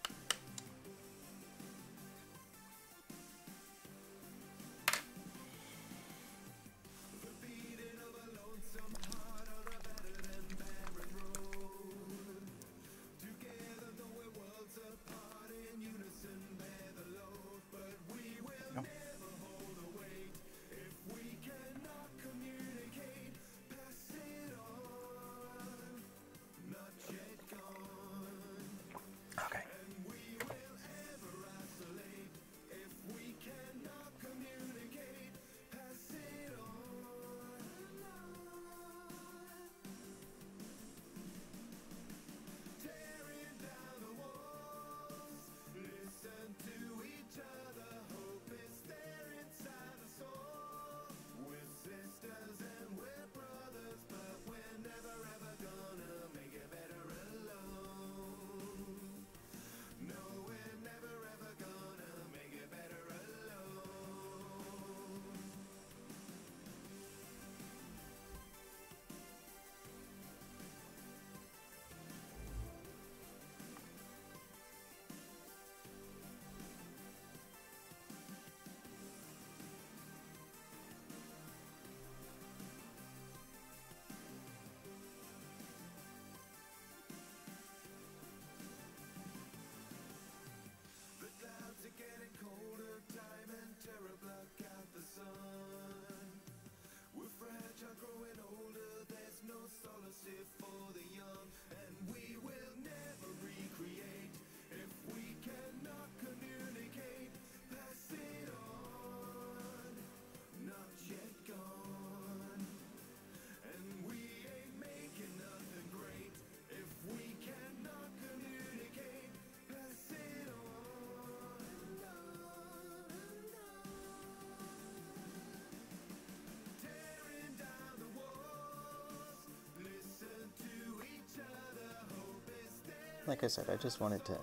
like I said, I just wanted to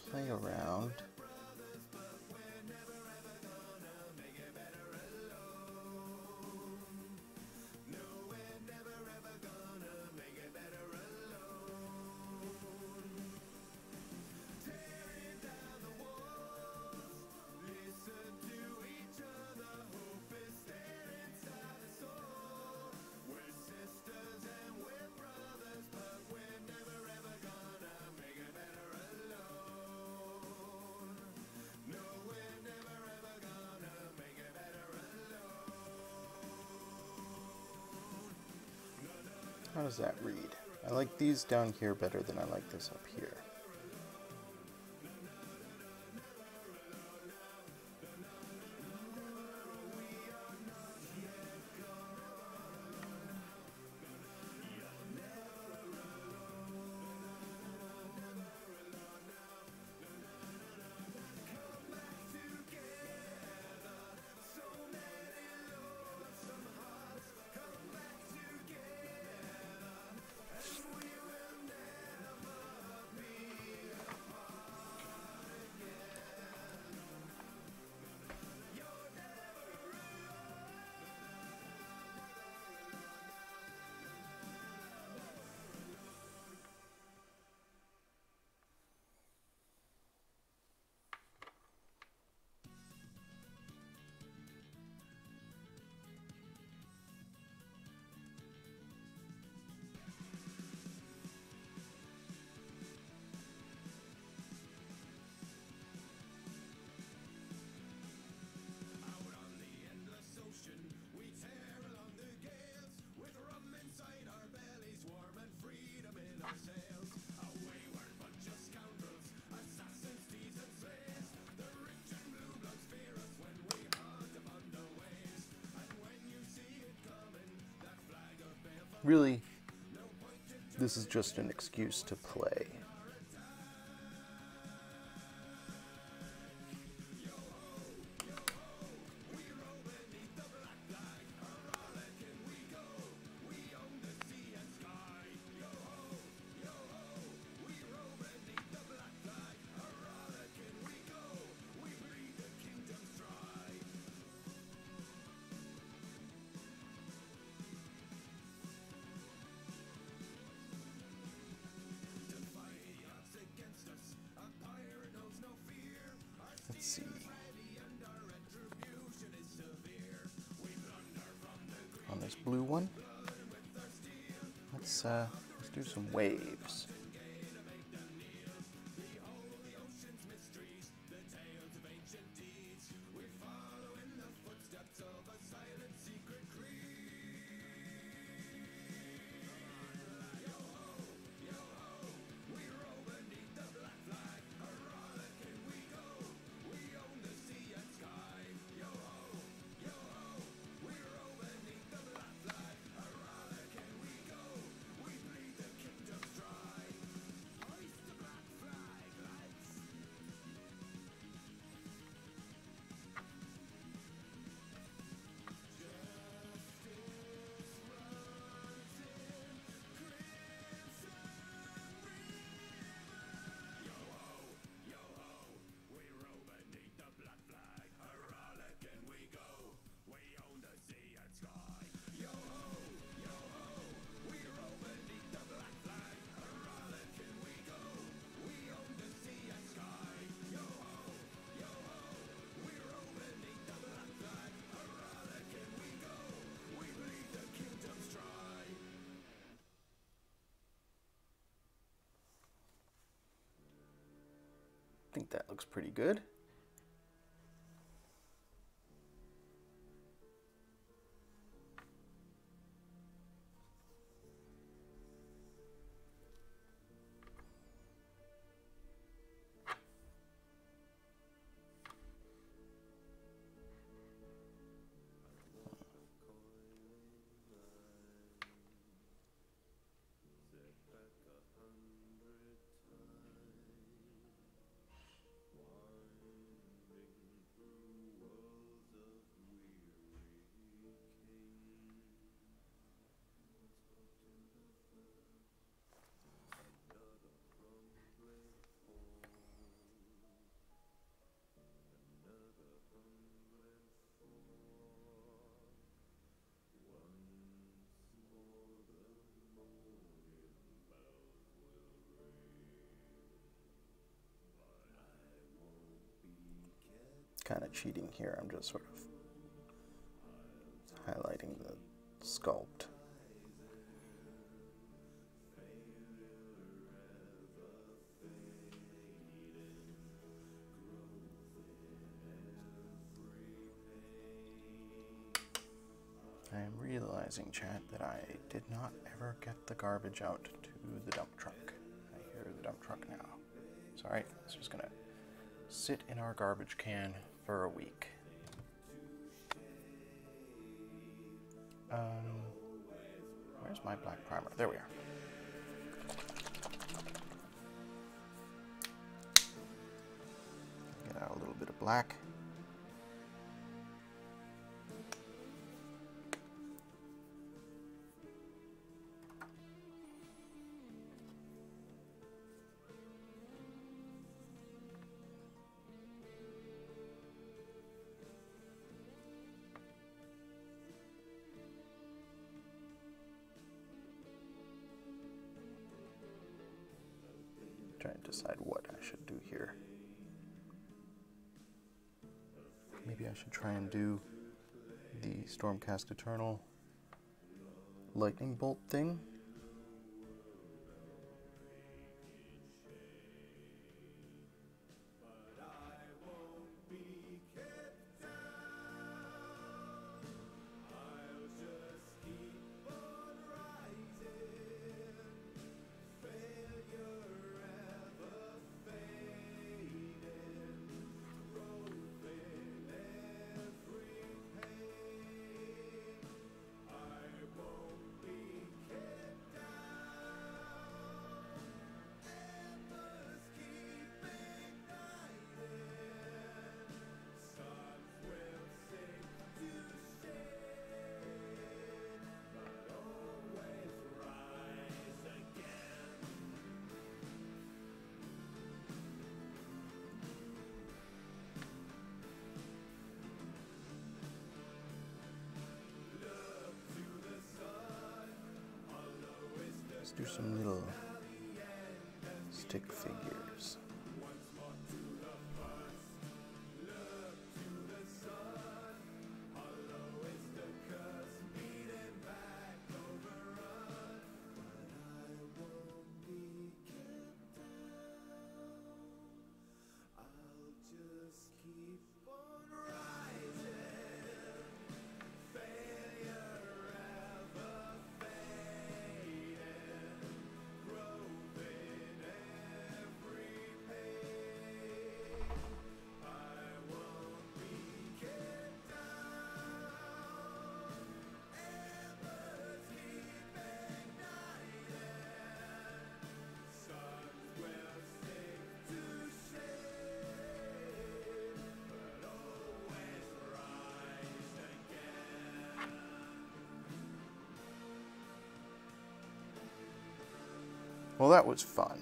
play around. How does that read? I like these down here better than I like this up here. Really, this is just an excuse to play. Let's see. On this blue one, let's do some waves. I think that looks pretty good. kind of cheating here. I'm just sort of highlighting the sculpt. I am realizing, chat, that I did not ever get the garbage out to the dump truck. I hear the dump truck now. It's alright, it's just gonna sit in our garbage can for a week. Where's my black primer? There we are. Get out a little bit of black. Trying to decide what I should do here. Maybe I should try and do the Stormcast Eternal lightning bolt thing. Let's do some little stick figures. Well, that was fun.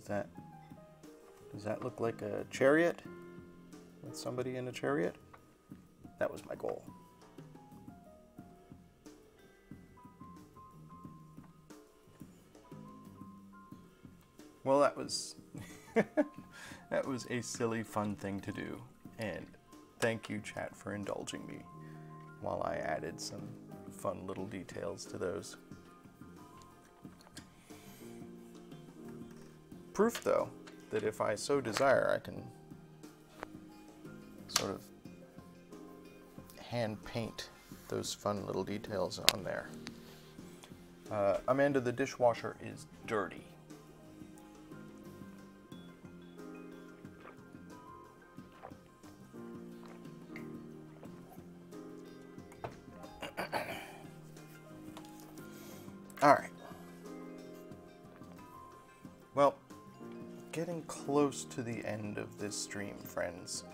Does that look like a chariot? With somebody in a chariot? That was my goal. Well, that was that was a silly, fun thing to do, and thank you, chat, for indulging me while I added some fun little details to those. Proof, though, that if I so desire, I can sort of hand paint those fun little details on there. Amanda, the dishwasher is dirty. All right. Well, getting close to the end of this stream, friends.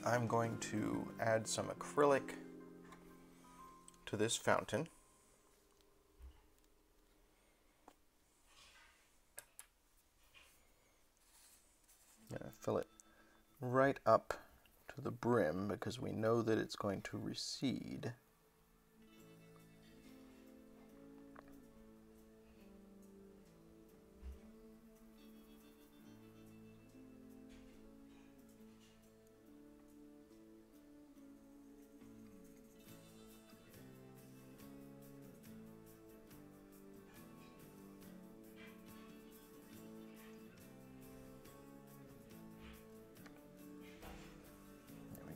I'm going to add some acrylic to this fountain. I'm going to fill it right up to the brim because we know that it's going to recede.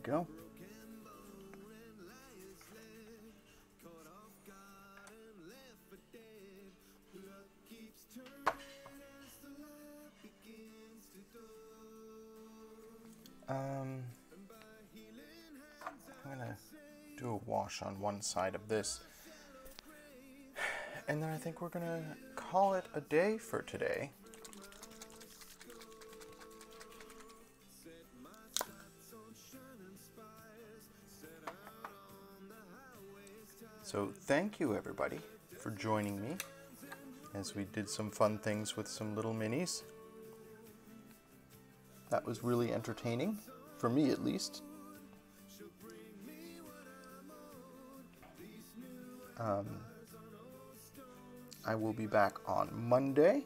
Go. I'm gonna do a wash on one side of this, and then I think we're gonna call it a day for today. So thank you, everybody, for joining me as we did some fun things with some little minis. That was really entertaining, for me at least. I will be back on Monday,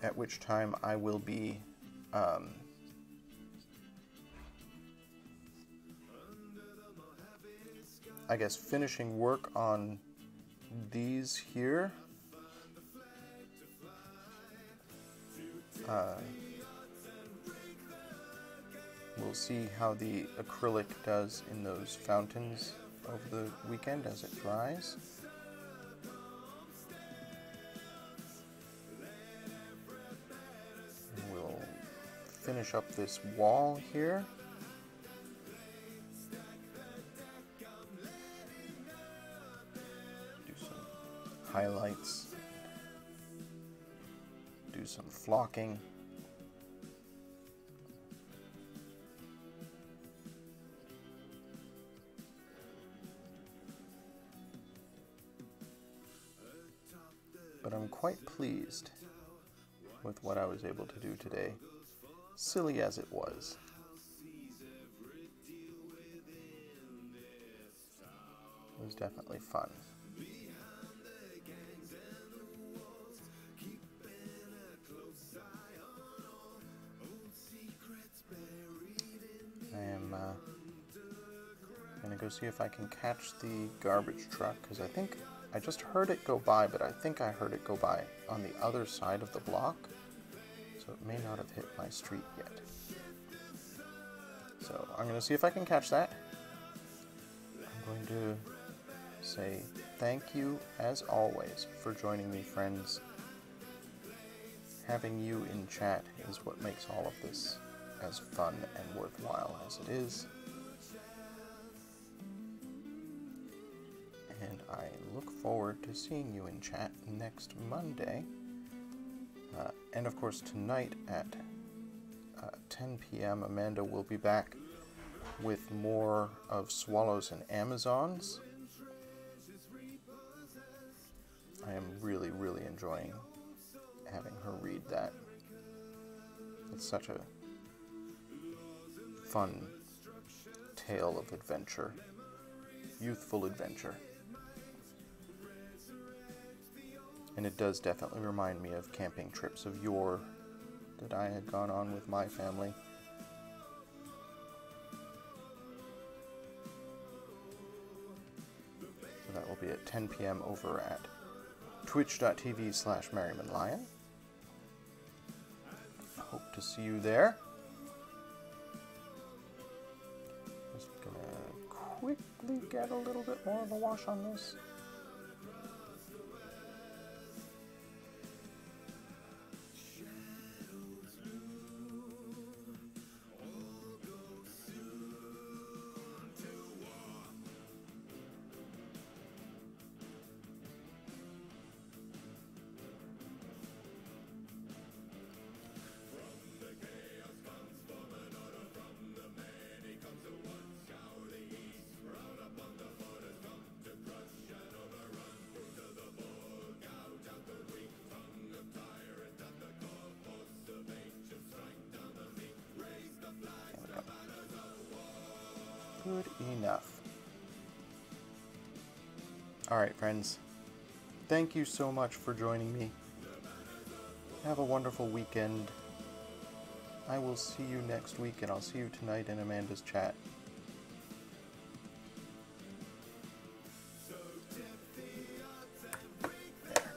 at which time I will be I guess finishing work on these here. We'll see how the acrylic does in those fountains over the weekend as it dries. And we'll finish up this wall here. Highlights, do some flocking. But I'm quite pleased with what I was able to do today, silly as it was. It was definitely fun. I'm gonna go see if I can catch the garbage truck, because I think I just heard it go by, but I think I heard it go by on the other side of the block, so it may not have hit my street yet. So I'm gonna see if I can catch that. I'm going to say thank you as always for joining me, friends. Having you in chat is what makes all of this as fun and worthwhile as it is. And I look forward to seeing you in chat next Monday. And of course tonight at 10 p.m. Amanda will be back with more of Swallows and Amazons. I am really, really enjoying having her read that. It's such a fun tale of adventure, youthful adventure. And it does definitely remind me of camping trips of yore that I had gone on with my family. So that will be at 10 p.m. over at twitch.tv/MerrimanLion. Hope to see you there. Just gonna quickly get a little bit more of a wash on this. Good enough. Alright, friends. Thank you so much for joining me. Have a wonderful weekend. I will see you next week, and I'll see you tonight in Amanda's chat. There.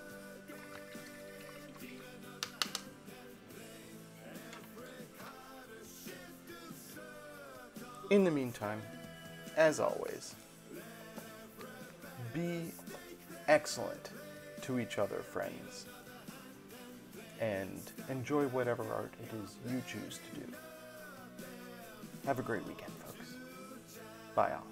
In the meantime, as always, be excellent to each other, friends, and enjoy whatever art it is you choose to do. Have a great weekend, folks. Bye all.